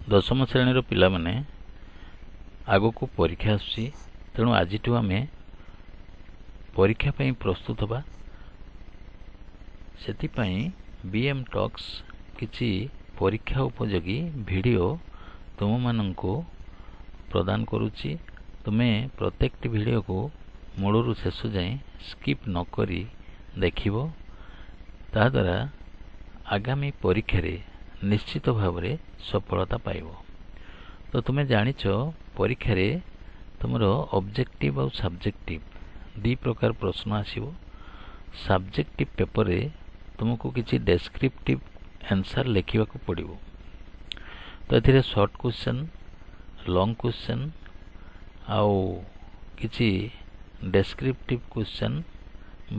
दशम श्रेणी पिला माने आगो को परीक्षा आसुची तेणु आजिठु आमे परीक्षा पई प्रस्तुत हबा सेति पई बीएम टॉक्स किछि परीक्षा उपयोगी वीडियो तुम मानंको प्रदान करूची। तुमे प्रत्येक वीडियो को मूलरू शेष जाए स्किप न करी देखिबो ता द्वारा आगामी परीक्षा रे निश्चित भाव रे सफलता पाइबो। तो तुमे जानिछ परीक्षा रे तुमरो ऑब्जेक्टिव और सब्जेक्टिव दी प्रकार प्रश्न आसीबो। सब्जेक्टिव पेपर रे तुमको किछि डेस्क्रिप्टिव आंसर लिखिबा को पड़िबो। तो एथिरे शॉर्ट क्वेश्चन लॉन्ग क्वेश्चन आउ किछि डेस्क्रिप्टिव क्वेश्चन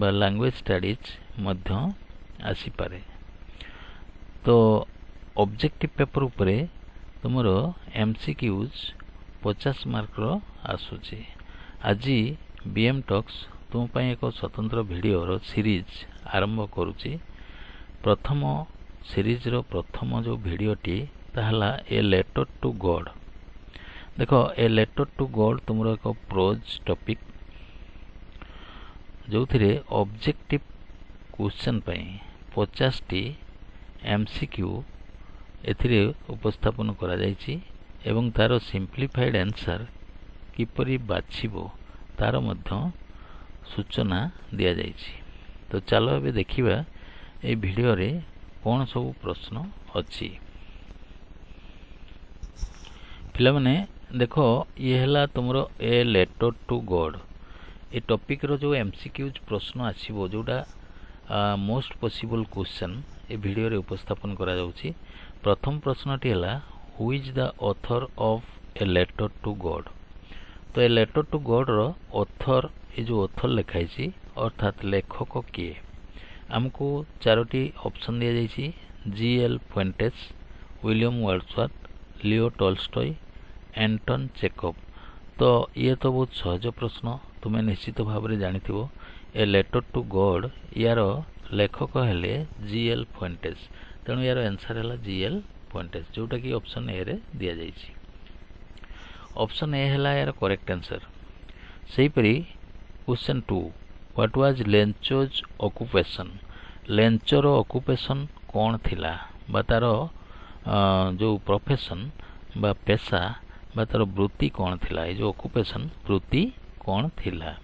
बा लैंग्वेज स्टडीज मध्य आसी पारे। तो ऑब्जेक्टिव पेपर उपरे तुमरो एमसीक्यूज 50 मार्क रो आसुची। आज बीएम टॉक्स तुम पई एक स्वतंत्र वीडियो रो सीरीज आरंभ करूची। प्रथम सीरीज रो प्रथम जो वीडियोटी ताहला ए लेटर टू गॉड। देखो ए लेटर टू गॉड तुमरो एक प्रोज टॉपिक जो थिरे ऑब्जेक्टिव क्वेश्चन पई 50 टी एमसीक्यू एथिरे उपस्थापन करा जायछि एवं तारो सिंप्लिफाइड आंसर किपरि बाछिबो तार मध्य सूचना दिया जायछि। तो चलो एबे देखिबा ए वीडियो रे कोन सब प्रश्न अछि। पिला माने देखो ये हला तुमरो ए लेटर टू गॉड ए टॉपिक रो जो एमसीक्यूज प्रश्न आछिबो जोडा मोस्ट पॉसिबल क्वेश्चन ए वीडियो रे उपस्थापन करा जाउछि। प्रथम प्रश्नटी हला who is the author of a letter to God. तो ए लेटर टू गॉड रो ऑथर ए जो ऑथर लिखाई छी अर्थात लेखक किए हमको चारोटी ऑप्शन दिया जाइछि G L Fuentes William Wordsworth Leo Tolstoy Anton Chekhov. तो ये तो बहुत सहज प्रश्न तुमे निश्चित भाव रे जानिथिबो। ए लेटर टू गॉड यार लेखक हेले जीएल फुएंटेस तेणु यार आंसर है जीएल फुएंटेस जोटा कि ऑप्शन ए रे दिया जाइछि। ऑप्शन ए है यार करेक्ट आंसर। सही परी question 2 what was Lencho's occupation. लेंचोर ऑक्युपेशन कौन थिला बा तार जो प्रोफेशन बा पेशा बा तार वृत्ति कौन थिला। ए जो ऑक्युपेशन वृत्ति कौन थिला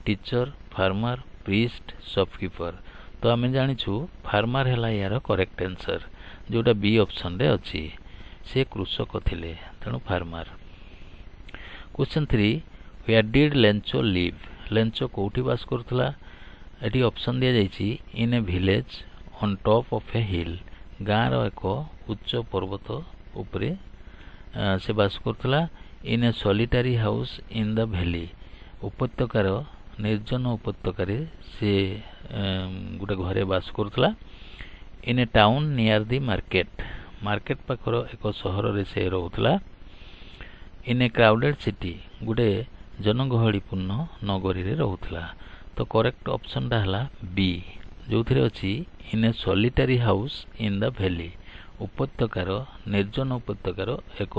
टीचर फार्मर प्रीस्ट शॉपकीपर। तो आमे जानिछु फार्मर हैला यार करेक्ट आंसर जोटा बी ऑप्शन रे अछि से कृषक थिले तेणु farmer. Question 3 where did Lencho live. Lencho कोठी बास करथला एटी ऑप्शन दिया जाइछि in a village on top of a hill गाँ रो एक उच्च पर्वत उपरे से बास करथला। In a solitary house in the valley उपत्यकार निर्जन उपत्यकार से गोटे घरे बास करथला। In a town near the market market पाखर एक सहर रे से रहउथला। इन ए क्राउडेड सिटी गोटे जनगहलीपूर्ण नगरी रे रहउथला। तो करेक्ट ऑप्शन टा हला बी जो थिरे अछि in a solitary house in the valley उपत्यकार निर्जन उपत्यकार एक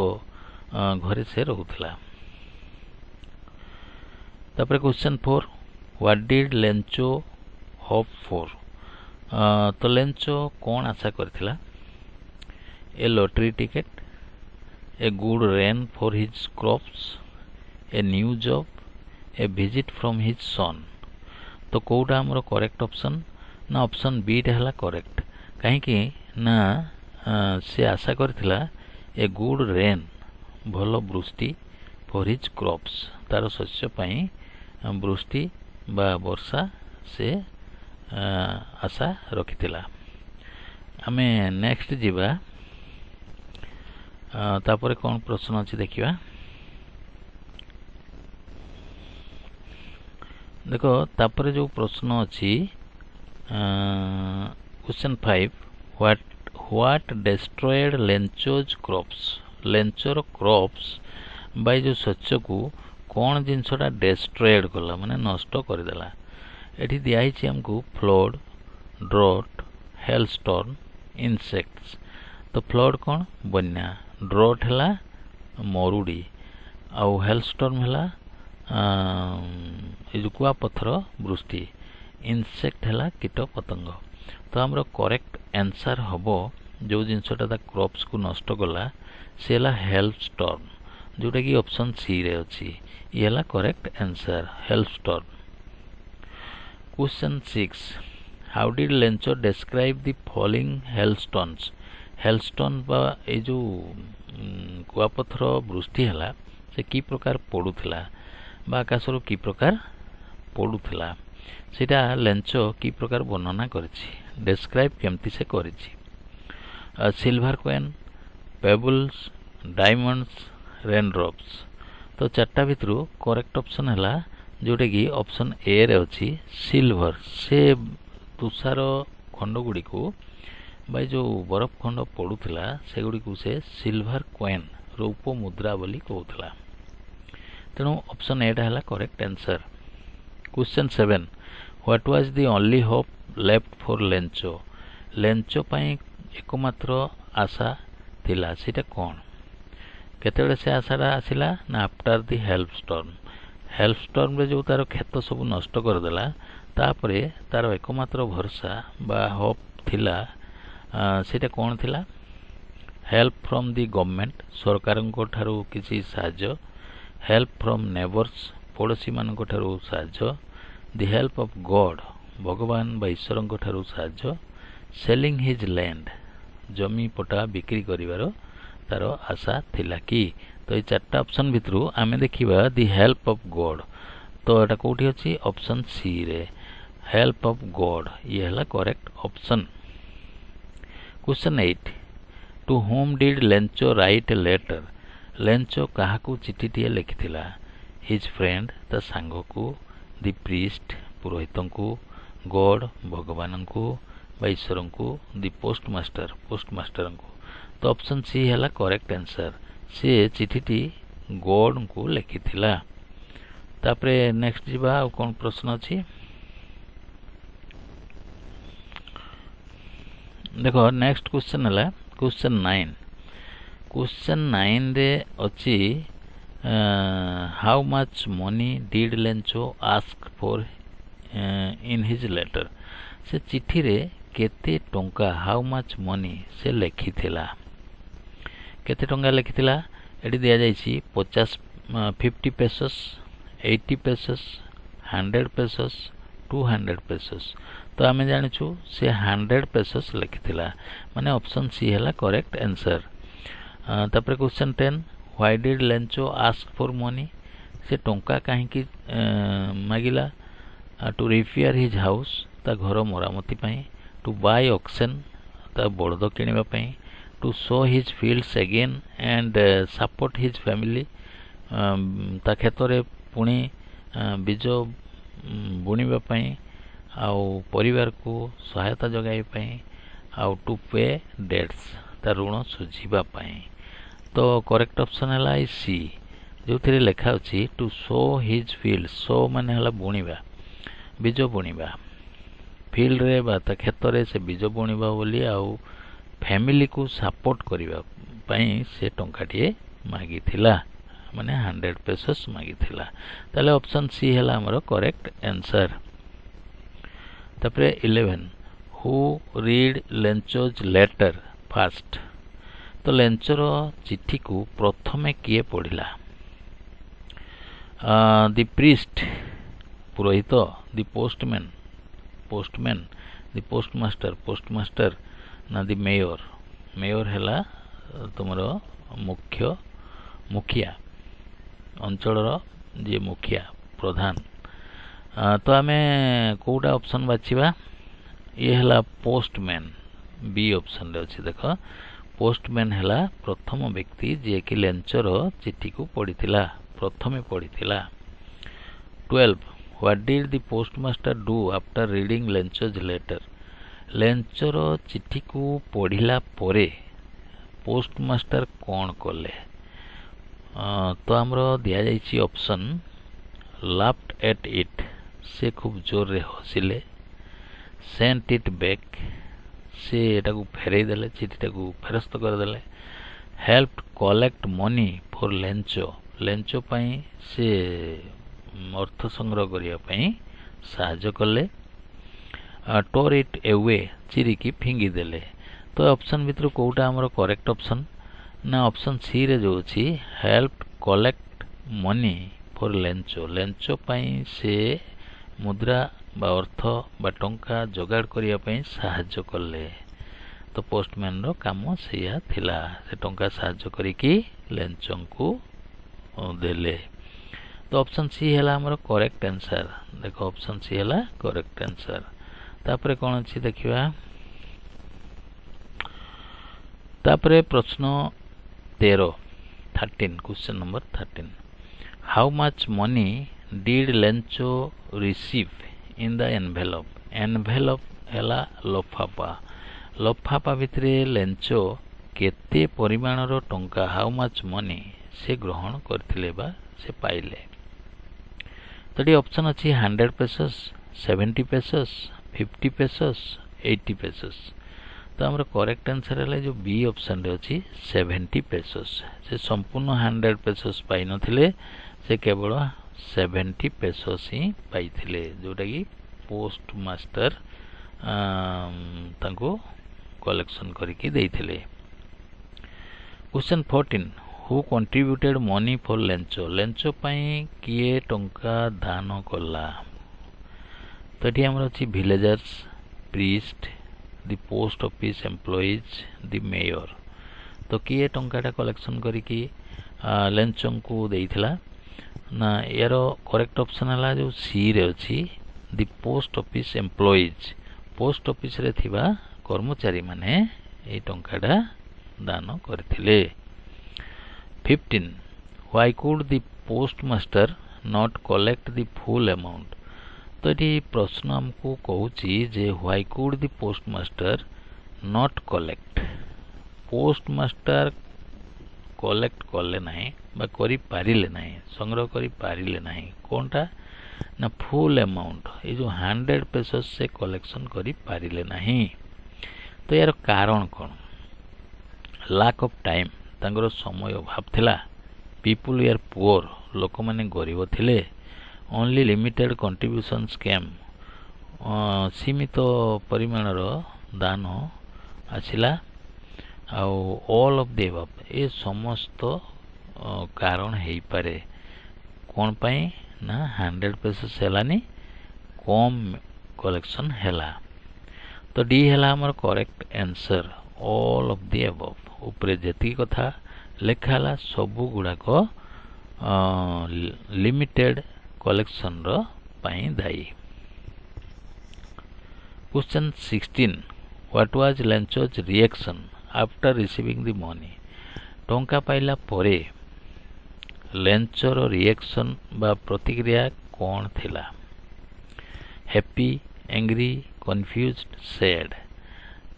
घरे से रहउथला। तापर question 4 what did Lencho hope for. तो लेंचो कौन आशा करथिला a lottery ticket a good rain for his crops a new job a visit from his son. तो कोटा हमर करेक्ट ऑप्शन ना ऑप्शन बी टा हला करेक्ट काहे कि ना से आशा करथिला ए गुड रेन भलो वृष्टि फॉर हिज क्रॉप्स तार शस्य पई वृष्टि बा वर्षा से आशा रखिथिला। आमे नेक्स्ट जीवा तापर कौन प्रश्न अछि देखिबा। देखो तापर जो प्रश्न अछि question 5 what destroyed Lencho's crops. लेंचोर क्रॉप्स बाय जो शस्य को कौन जिनसटा डिस्ट्रॉयड कला माने नष्ट कर देला। एठी दिया छि हमको फ्लड ड्रॉट हेलस्टॉर्म इंसेक्ट्स। तो फ्लड कौन बन्या ड्रॉट है मरुड़ी आउ हेलस्टॉर्म है ये जो कुआपथर वृष्टि इनसेक्ट है कीट पतंग। तो आमर करेक्ट आंसर हम जो जिनसटा क्रॉप्स को नष्ट कला से हेलस्टॉर्म जोटा कि ऑप्शन सी रे अच्छी ये है correct answer hailstorm. Question 6 how did लेंचर describe the falling hailstones. Hailstone बा ए जो कुआपथर वृष्टि है से की प्रकार पड़ूला बा आकाशर की प्रकार पड़ूला सेटा लेंचो की प्रकार वर्णना करिछि डिस्क्राइब केमती से करिछि। Silver coin pebbles diamonds raindrops. तो चार्टा भितर करेक्ट ऑप्शन है जोटा कि ऑप्शन ए रे अच्छी सिल्वर से तुषार खंड गुड़ी को बाई जो बरफ खंड पड़ूला से गुड़ी को से सिल्वर कॉइन रूप मुद्रा बोली कहूला तेणु ऑप्शन ए है correct answer. Question 7 what was the only hope left for Lencho. Lencho पाई एकमात्र आशा थिला सेटा कौन केतेबेले से आशाटा आसिला ना आफ्टर द हेल्पस्टॉर्म रे जो तार खेत सब नष्ट करदेला तापरे तार एकमात्र भरसा बा होप थिला सेटा कौन थिला हेल्प फ्रॉम द गवर्नमेंट सरकार ठारू किसी साहाय्य हेल्प फ्रॉम नेबर्स पड़ोशी मान ठारू साहाय्य द हेल्प ऑफ गॉड भगवान बा ईश्वर ठारू साहाय्य सेलिंग हिज लैंड जमी पटा बिक्री करिवार तार आशा थिला कि। तो ये चार्टा ऑप्शन भितर आमे देखिबा द हेल्प ऑफ गॉड तो एटा कोठी अछि ऑप्शन सी रे हेल्प ऑफ गॉड ये हला correct option. Question 8 to whom did Lencho write a letter. Lencho काहाकू चिठीटिए लिखिथिला हिज फ्रेंड ता सांग को द प्रीस्ट पुरोहितों को गॉड भगवान को बा ईश्वर को द पोस्टमास्टर को। तो ऑप्शन सी है करेक्ट आंसर से चिठीटी गॉड को लिखिथिला। तापरे नेक्स्ट जीवा कौन प्रश्न अच्छी देखो नेक्स्ट क्वेश्चन है क्वेश्चन 9। क्वेश्चन 9 रे अच्छी how much money did Lencho ask for in his letter. से चिठी रे केते टंका हाउ मच मनी से लिखिथिला केते टंका लिखिथिला एटी दिया जाइछि 50 पेसस 80 पेसस 100 पेसस 200 पेसस। तो आमे जानिछु से 100 पेसस लिखिथिला माने ऑप्शन सी है करेक्ट आंसर। तापर question 10 why did Lencho ask for money. से टंका काहे कि मागिला टू रिपेयर हिज हाउस ता घर मरामती पई टू बाय ऑक्शन ता बड़द किनिबा पई to show his fields again and support his family ता खेतरे पुणी बीज बुणीबा पई आउ परिवार को सहायता जगाई पई आउ टू पे डेट्स ता ऋण सुझीबा पई। तो करेक्ट ऑप्शन है सी जो थे लिखा अच्छी to show his field show माने हला बुणीबा बीज बुणीबा फील्ड रे बा ता खेतरे से बीज बुणीबा बोली आउ फैमिली को सपोर्ट करिबा पई से टंकाटिए मागी थिला माने 100 पेसस मागी थिला ताले ऑप्शन सी हैला हमरो करेक्ट आंसर। तापरे 11 who read Lencho's letter first. तो लेंचोर चिट्ठी को प्रथमे किए पढ़िला द प्रीस्ट पुरोहित द पोस्टमैन द पोस्टमास्टर ना दी मेयर है तुम मुखिया अंचल जी मुखिया प्रधान। तो आमे कोटा ऑप्शन बाछिबा ये है पोस्टमैन बी ऑप्शन रे अछि देख पोस्टमैन है प्रथम व्यक्ति जे कि लेंचर चिट्ठी को पढ़िथिला प्रथमे पढ़िथिला। 12 what did the postmaster do after reading Lencho's letter. लेंचर चिट्ठी को पढ़िला परे पोस्टमास्टर कौन कले तो आमर दिया जाइछि ऑप्शन लाफ्ड एट इट से खूब जोर रे हसिले सेंट इट बैक से एटा को फेरई देले चिट्ठीटा को फेरस्त कर देले ହେଲ୍ପ କଲେକ୍ଟ ମନି ଫର୍ ଲେଞ୍ଚ ପାଇଁ ସେ ଅର୍ଥ ସଂଗ୍ରହ କରିବା ପାଇଁ ସାହାଯ୍ୟ କଲେ। ଟୋର୍ ଇଟ୍ ଏୱେ ଚିରିକି ଫିଙ୍ଗିଦେଲେ। ତ ଅପସନ୍ ଭିତରୁ କେଉଁଟା ଆମର କରେକ୍ଟ ଅପସନ୍ ନା ଅପସନ୍ ସି ରେ ଯେଉଁ ଅଛି ହେଲ୍ପ କଲେକ୍ଟ ମନି ଫର୍ ଲେଞ୍ଚ ପାଇଁ ସେ ମୁଦ୍ରା ବା ଅର୍ଥ ବା ଟଙ୍କା ଯୋଗାଡ଼ କରିବା ପାଇଁ ସାହାଯ୍ୟ କଲେ। ତ ପୋଷ୍ଟମ୍ୟାନର କାମ ସେଇଆ ଥିଲା, ସେ ଟଙ୍କା ସାହାଯ୍ୟ କରିକି ଲେଞ୍ଚଙ୍କୁ ଦେଲେ। ତ ଅପସନ୍ ସି ହେଲା ଆମର କରେକ୍ଟ ଆନ୍ସର। ଦେଖ ଅପସନ୍ ସି ହେଲା କରେକ୍ଟ ଆନ୍ସର। ତାପରେ କ'ଣ ଅଛି ଦେଖିବା। ତାପରେ ପ୍ରଶ୍ନ 13 question number 13 how much money did Lencho receive in the envelope हैला लफाफा भितर लेंचो केते परिमाणर टंका हाउ मच मनी से ग्रहण करथिले बा से पाइले। तो ये ऑप्शन अच्छी 100 पेसस 70 पेसस 50 पेसस 80 पेसस। तो आमर करेक्ट आंसर है जो बी ऑप्शन रे अच्छी 70 पेसस। से संपूर्ण 100 पेसस पाई नथिले, से केवल 70 पेसस ही पाई थिले, जोटा कि पोस्ट मास्टर तांको कलेक्शन करके देइथिले। Question 14 who contributed money for Lencho पाई किए टंका दान कला। तो ये आमर अच्छी villagers priest the post office employees the mayor. तो किए टंकाटा कलेक्शन करिकी लेंचों को देइथिला ना यार करेक्ट ऑप्शन है जो सी रे अच्छी the post office employees. Post office रे थिबा कर्मचारी माने ए टंकाटा दान करथिले। 15 why could the post master not collect the full amount. तो ये प्रश्न हमको कहूची जे why could the post master not collect. Post master collect कले नहीं बा करि पारिले नहीं, संग्रह करि पारिले नहीं कोनटा ना फुल अमाउंट ये जो 100 पेसस से कलेक्शन करि पारिले नहीं। तो यार कारण कौन। लैक ऑफ टाइम तांगर समय अभाव थिला। पीपुल यार पुअर लोक माने गरीब थिले। ओनली लिमिटेड कंट्रीब्यूशन स्कैम सीमित परिमाणर दान आसिला। आउ ऑल ऑफ द अबव ए समस्त कारण हेई पारे कोन पाई ना 100 पेसस हेलानी कम कलेक्शन हेला। तो डी हेला हमर correct answer all of the above. ऊपरे जेती कथा लेखा हला सबु गुडा को लिमिटेड कलेक्शन रो पाई दाई। Question 16 what was Lencho's reaction after receiving the money. टंका पाइला परे लेंचोर रिएक्शन बा प्रतिक्रिया कौन थिला। Happy angry confused sad.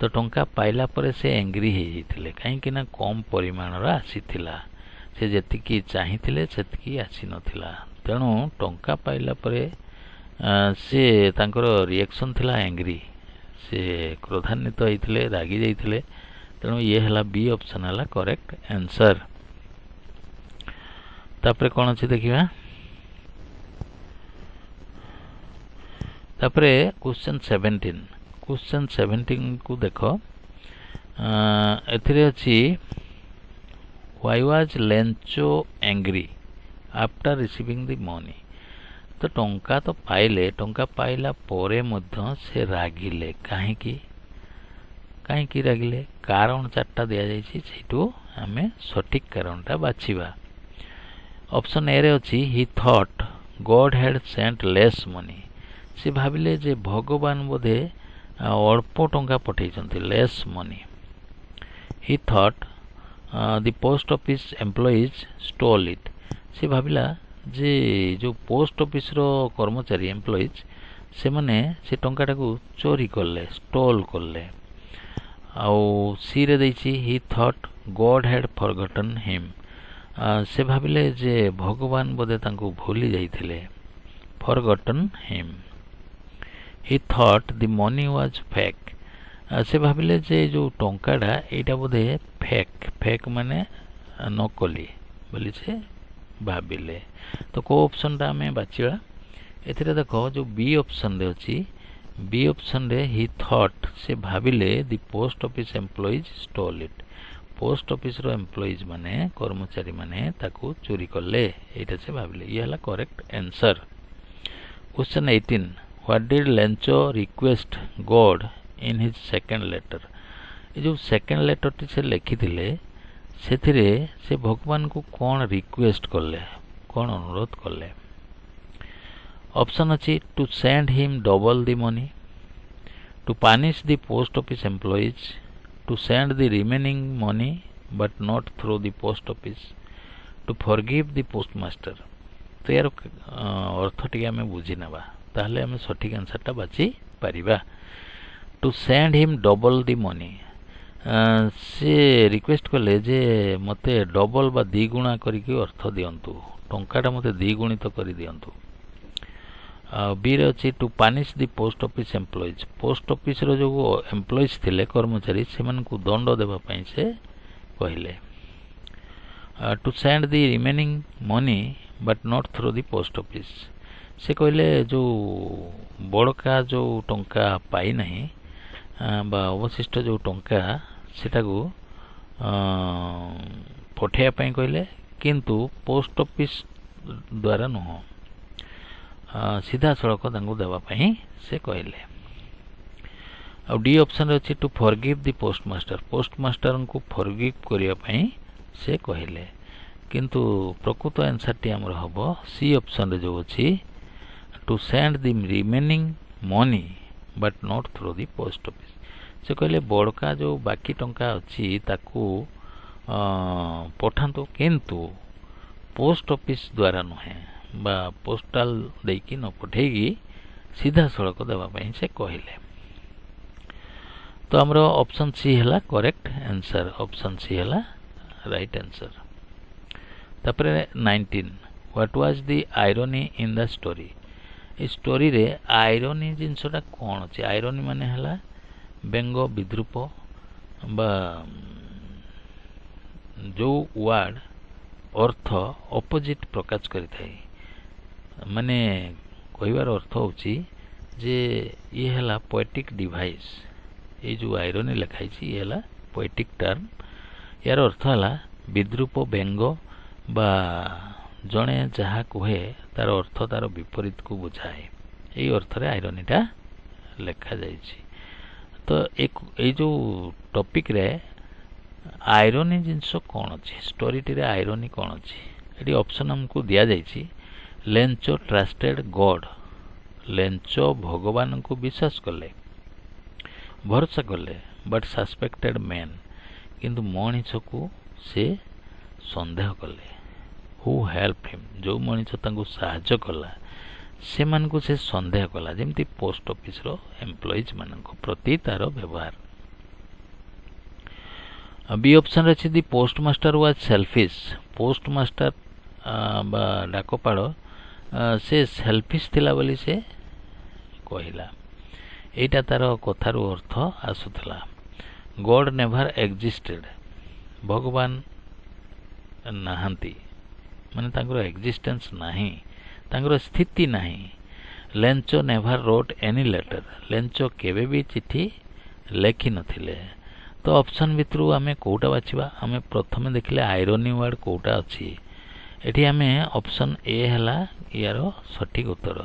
तो टंका पाइला परे से एंग्री हे जिथिले काहे ना कम परिमाणर आसीथिला, से जेतिकी चाहिथिले सेतिकी आसी नथिला। तेणु टंका पाइला परे से तांकर रिएक्शन थिला एंग्री, से क्रोधान्वित होइथिले रागी जाइथिले। तेणु ये हला बी ऑप्शन हला करेक्ट आंसर। तापरे कौन अच्छी देखिए। तापरे क्वेश्चन 17 को देख एथिरे अच्छी why was Lencho angry after receiving the money. तो टंका तो पाइले, टंका पाइला परे मध्य से रागिले काहेकि रागिले कारण 4टा दिया जाइछि, सेठू आमे सठिक कारणटा बाछिबा। ऑप्शन ए रे अछि he thought God had sent less money. से भाबिले जे भगवान बोधे अल्प टंका पठेइछन्ति less money. He thought the post office employees stole it. से भाबिला जे जो पोस्ट ऑफिस रो कर्मचारी एम्प्लॉइज से माने से टंकाटा को चोरी करले स्टोल करले। आउ सी रे दैछि he thought God had forgotten him. से भाबिले जे भगवान बोधे तांको भूली जाइथिले forgotten him. He thought the money was fake. से भाविले जे जो टंकाटा एटा बोधे फेक फेक माने नकली बोली से भाविले। तो को ऑप्शन टा आमे बाचिबा एथिरे देखो जो बी ऑप्शन रे अछि बी ऑप्शन रे ही थॉट से भाविले the post office employees stole it post office रो एम्प्लॉइज माने कर्मचारी माने ताकू चोरी करले एटा से भाविले ये हला correct answer. Question 18 what did Lencho request God in his second letter ये जो सेकंड लेटर टी से लिखिथिले सेथिरे से भगवान को कौन रिक्वेस्ट करले कौन अनुरोध करले। ऑप्शन अछि to send him double the money to punish the post office employees to send the remaining money but not through the post office to forgive the postmaster. तो यार अर्थ टी आमे बुझी नेबा ताहले आमे सठिक आंसर टा बाची परिबा। To send him double the money से रिक्वेस्ट कले जे मते डबल बा द्विगुणा करके अर्थ दियंतु टंकाटा मते द्विगुणित करि दियंतु। बी रे अछि to punish the post office employees post office रो जो एम्प्लॉइज थिले कर्मचारी सेमान को दंड देबा पई से कहिले। To send the remaining money but not through the post office से कहले जो बड़का जो टंका पाई नहीं बा अवशिष्ट जो टंका सेटा को पठेया पई कहले किंतु पोस्ट ऑफिस द्वारा नुह सीधा सड़क तांको देवा पई से कहले। आ डी ऑप्शन रे अछि टू फॉरगिव द पोस्टमास्टर को फॉरगिव करिया पई से कहले किंतु प्रकृत आंसर टी हमर हबो सी ऑप्शन रे जो अछि to send the remaining money but not through the post office से कहले बड़का जो बाकी टंका अछि ताकू पठांतो किंतु पोस्ट ऑफिस द्वारा नुहे बा पोस्टल देकी न पठेगी सीधा सड़क देवा पई से कहले। तो हमरो ऑप्शन सी हला करेक्ट आंसर ऑप्शन सी हला राइट आंसर। तापरे 19 what was the irony in the story A story रे आयरनी जिनसटा कोन अछि आयरनी माने हला व्यंग विद्रूप बा जो वर्ड अर्थ ऑपोजिट प्रकाश करि थाई माने कहिवार अर्थ होची जे ये हला पोएटिक डिवाइस ए जो आयरनी लिखाई छी ये हला पोएटिक टर्म यार अर्थ हला विद्रूप व्यंग बा जणे जहा कहे तार अर्थ तार विपरीत को बुझाए ए अर्थ रे आयरनीटा लिखा जाई छी। तो एक ए जो टॉपिक रे आयरनी जिंस कोन अछि स्टोरी टी रे आयरनी कोन अछि एटी ऑप्शन हमको दिया जाई छी लेंचो ट्रस्टेड गॉड लेंचो भगवान को विश्वास करले भरोसा करले बट सस्पेक्टेड मैन किंतु मनीष को से संदेह करले हु हेल्प हिम जो मनीष तांको सहायता कला से मान को से संदेह कला जेमती पोस्ट ऑफिस रो एम्प्लॉइज मान को प्रति तार व्यवहार। बी ऑप्शन अछि दी पोस्टमास्टर वाज सेल्फिश पोस्टमास्टर बा डाकपाड़ से सेल्फिश थिला बोली से कहिला एटा तार कथार अर्थ आसुथला। गॉड नेवर एक्जिस्टेड भगवान नाहंती माने तांकर एक्जिस्टेंस नाही तांकर स्थिति नाही। Lencho never wrote any letter Lencho केबे भी चिठी लेखि नथिले। तो ऑप्शन भितरु आमे कोटा बाछिबा आमे प्रथमे देखले आयरनी वर्ड कोटा अछि एठी आमे ऑप्शन ए हला यारो सठिक उत्तर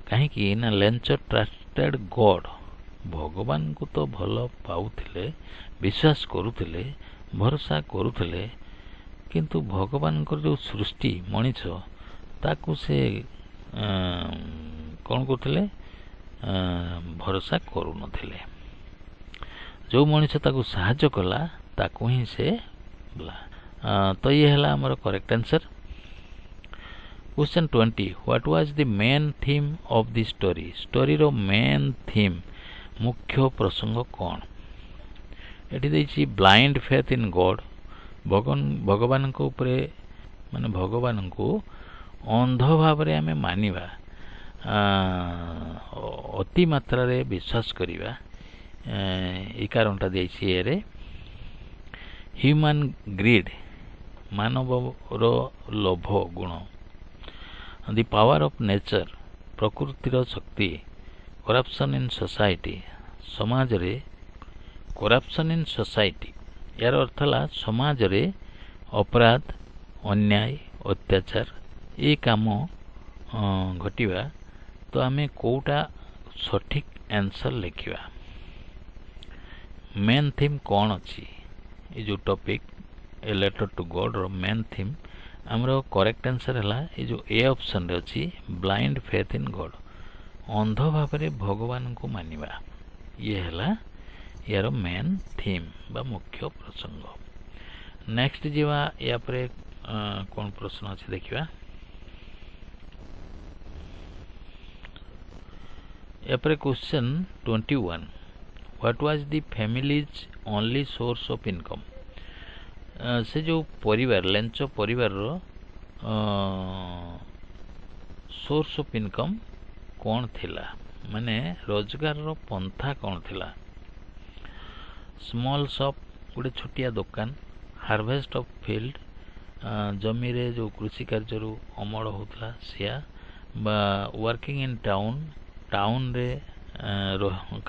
काहे कि ना लेंचो ट्रस्टेड गॉड भगवान को तो भलो पाउथिले विश्वास करूथिले भरोसा करूथिले किंतु भगवान को जो सृष्टि मनीष ताकू से कौन करथिले भरोसा करू नथिले जो मनीष ताकू सहायता कला ताकू ही से बोला। तो ये हला हमर correct answer. Question 20 what was the main theme of the story story रो मेन थीम मुख्य प्रसंग कौन एठी दैछि ब्लाइंड फेथ इन गॉड भगवान को ऊपरे माने भगवान को अंध भाव रे हमें मानिबा अति मात्रा रे विश्वास करिबा এই কারণটা দিয়েছি এরে হ্ୟୁମାନ୍ ଗ୍ରିଡ୍ ମାନବର ଲୋଭ ଗୁଣ ଦି ପାୱାର ଅଫ୍ ନେଚର ପ୍ରକୃତିର ଶକ୍ତି କରପ୍ସନ୍ ଇନ୍ ସୋସାଇଟି ସମାଜରେ କରପ୍ସନ୍ ଇନ୍ ସୋସାଇଟି ଏହାର ଅର୍ଥ ହେଲା ସମାଜରେ ଅପରାଧ ଅନ୍ୟାୟ ଅତ୍ୟାଚାର ଏ କାମ ଘଟିବା ତ ଆମେ କେଉଁଟା ସଠିକ୍ ଆନ୍ସର୍ ଲେଖିବା ମେନ୍ ଥିମ୍ କ'ଣ ଅଛି ଏ ଯେଉଁ ଟପିକ୍ ଏ ଲେଟର୍ ଟୁ ଗଡ଼୍ର ମେନ୍ ଥିମ୍ ଆମର କରେକ୍ଟ ଆନ୍ସର୍ ହେଲା ଏ ଯେଉଁ ଏ ଅପସନ୍ରେ ଅଛି ବ୍ଲାଇଣ୍ଡ ଫେଥ୍ ଇନ୍ ଗଡ଼୍ ଅନ୍ଧ ଭାବରେ ଭଗବାନଙ୍କୁ ମାନିବା ଇଏ ହେଲା ୟାର ମେନ୍ ଥିମ୍ ବା ମୁଖ୍ୟ ପ୍ରସଙ୍ଗ ନେକ୍ସଟ ଯିବା ୟା ପରେ କ'ଣ ପ୍ରଶ୍ନ ଅଛି ଦେଖିବା ଏପରେ question 21 what was the family's only source of income ସେ ଯେଉଁ ପରିବାର ଲେଞ୍ଚ ପରିବାରର ସୋର୍ସ ଅଫ୍ ଇନକମ୍ କ'ଣ ଥିଲା ମାନେ ରୋଜଗାରର ପନ୍ଥା କ'ଣ ଥିଲା ସ୍ମଲ୍ ସପ୍ ଗୋଟେ ଛୋଟିଆ ଦୋକାନ ହାର୍ଭେଷ୍ଟ ଅଫ୍ ଫିଲ୍ଡ ଜମିରେ ଯେଉଁ କୃଷି କାର୍ଯ୍ୟରୁ ଅମଳ ହେଉଥିଲା ସେୟା ବା ୱାର୍କିଂ ଇନ୍ ଟାଉନ୍ରେ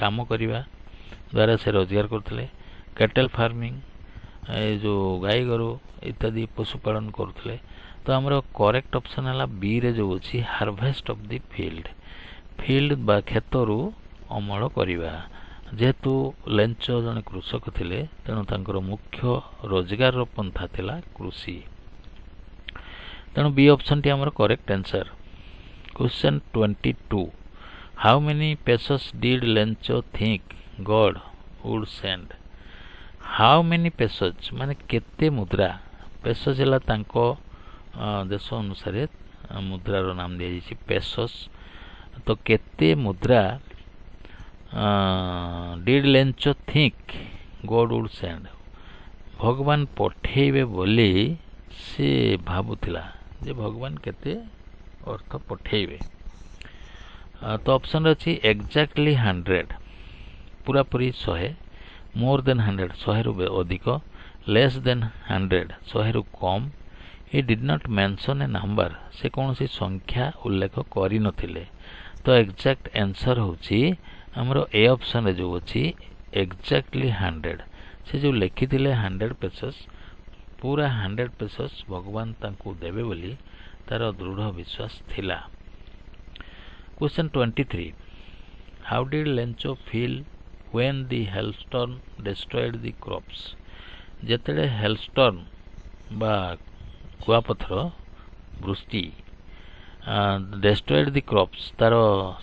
କାମ କରିବା ଦ୍ୱାରା ସେ ରୋଜଗାର କରୁଥିଲେ କ୍ୟାଟେଲ୍ ଫାର୍ମିଂ ଏ ଯେଉଁ ଗାଈ ଗୋରୁ ଇତ୍ୟାଦି ପଶୁପାଳନ କରୁଥିଲେ ତ ଆମର କରେକ୍ଟ ଅପସନ୍ ହେଲା ବିରେ ଯେଉଁ ଅଛି ହାର୍ଭେଷ୍ଟ ଅଫ୍ ଦି ଫିଲ୍ଡ ବା କ୍ଷେତରୁ ଅମଳ କରିବା ଯେହେତୁ ଲେଞ୍ଚ ଜଣେ କୃଷକ ଥିଲେ ତେଣୁ ତାଙ୍କର ମୁଖ୍ୟ ରୋଜଗାରର ପନ୍ଥା ଥିଲା କୃଷି ତେଣୁ ବି ଅପସନ୍ଟି ଆମର correct answer question 22 how many pesos did Lencho think God would send how many pesos ମାନେ କେତେ ମୁଦ୍ରା ପେସସ୍ ହେଲା ତାଙ୍କ ଦେଶ ଅନୁସାରେ ମୁଦ୍ରାର ନାମ ଦିଆଯାଇଛି ପେସସ୍ ତ କେତେ ମୁଦ୍ରା did Lencho think God would send ଭଗବାନ ପଠେଇବେ ବୋଲି ସେ ଭାବୁଥିଲା ଯେ ଭଗବାନ କେତେ ଅର୍ଥ ପଠେଇବେ ତ ଅପସନ୍ରେ ଅଛି ଏକ୍ଜାକ୍ଟଲି 100 ପୁରାପୁରି 100 ମୋର୍ ଦେନ୍ 100 100ରୁ ଅଧିକ ଲେସ୍ ଦେନ୍ 100 100ରୁ କମ୍ he did not mention a number ସେ କୌଣସି ସଂଖ୍ୟା ଉଲ୍ଲେଖ କରିନଥିଲେ ତ ଏକ୍ଜାକ୍ଟ ଆନ୍ସର୍ ହେଉଛି ଆମର ଏ ଅପସନ୍ରେ ଯେଉଁ ଅଛି ଏକ୍ଜାକ୍ଟଲି 100 ସେ ଯେଉଁ ଲେଖିଥିଲେ 100 ପେସସ୍ ପୁରା 100 ପେସସ୍ ଭଗବାନ ତାଙ୍କୁ ଦେବେ ବୋଲି ତାର ଦୃଢ଼ ବିଶ୍ୱାସ ଥିଲା question 23 how did Lencho feel when the hailstorm destroyed the crops ଯେତେବେଳେ ହେଲଷ୍ଟର୍ମ ବା କୁଆପଥର ବୃଷ୍ଟି destroyed the crops ତାର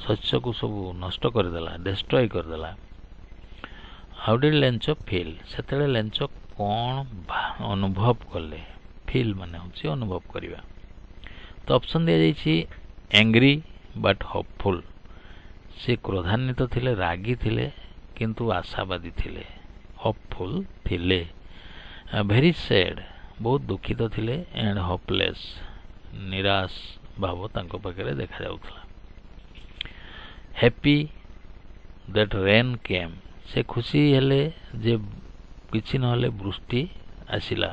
ଶସ୍ୟକୁ ସବୁ ନଷ୍ଟ କରିଦେଲା ଡେଷ୍ଟ୍ରୟ କରିଦେଲା how did ଲେଞ୍ଚ ଫିଲ୍ ସେତେବେଳେ ଲେଞ୍ଚ କ'ଣ ଅନୁଭବ କଲେ ଫିଲ୍ ମାନେ ହେଉଛି ଅନୁଭବ କରିବା ତ ଅପସନ୍ ଦିଆଯାଇଛି angry but hopeful ସେ କ୍ରୋଧାନ୍ୱିତ ଥିଲେ ରାଗି ଥିଲେ କିନ୍ତୁ ଆଶାବାଦୀ ଥିଲେ ହୋପଫୁଲ୍ ଥିଲେ ଭେରି ସ୍ୟାଡ୍ ବହୁତ ଦୁଃଖିତ ଥିଲେ ଆଣ୍ଡ ହୋପଲେସ୍ ନିରାଶ ଭାବ ତାଙ୍କ ପାଖରେ ଦେଖାଯାଉଥିଲା ହ୍ୟାପି ଦ୍ୟାଟ୍ ରେନ୍ କେମ୍ ସେ ଖୁସି ହେଲେ ଯେ କିଛି ନହେଲେ ବୃଷ୍ଟି ଆସିଲା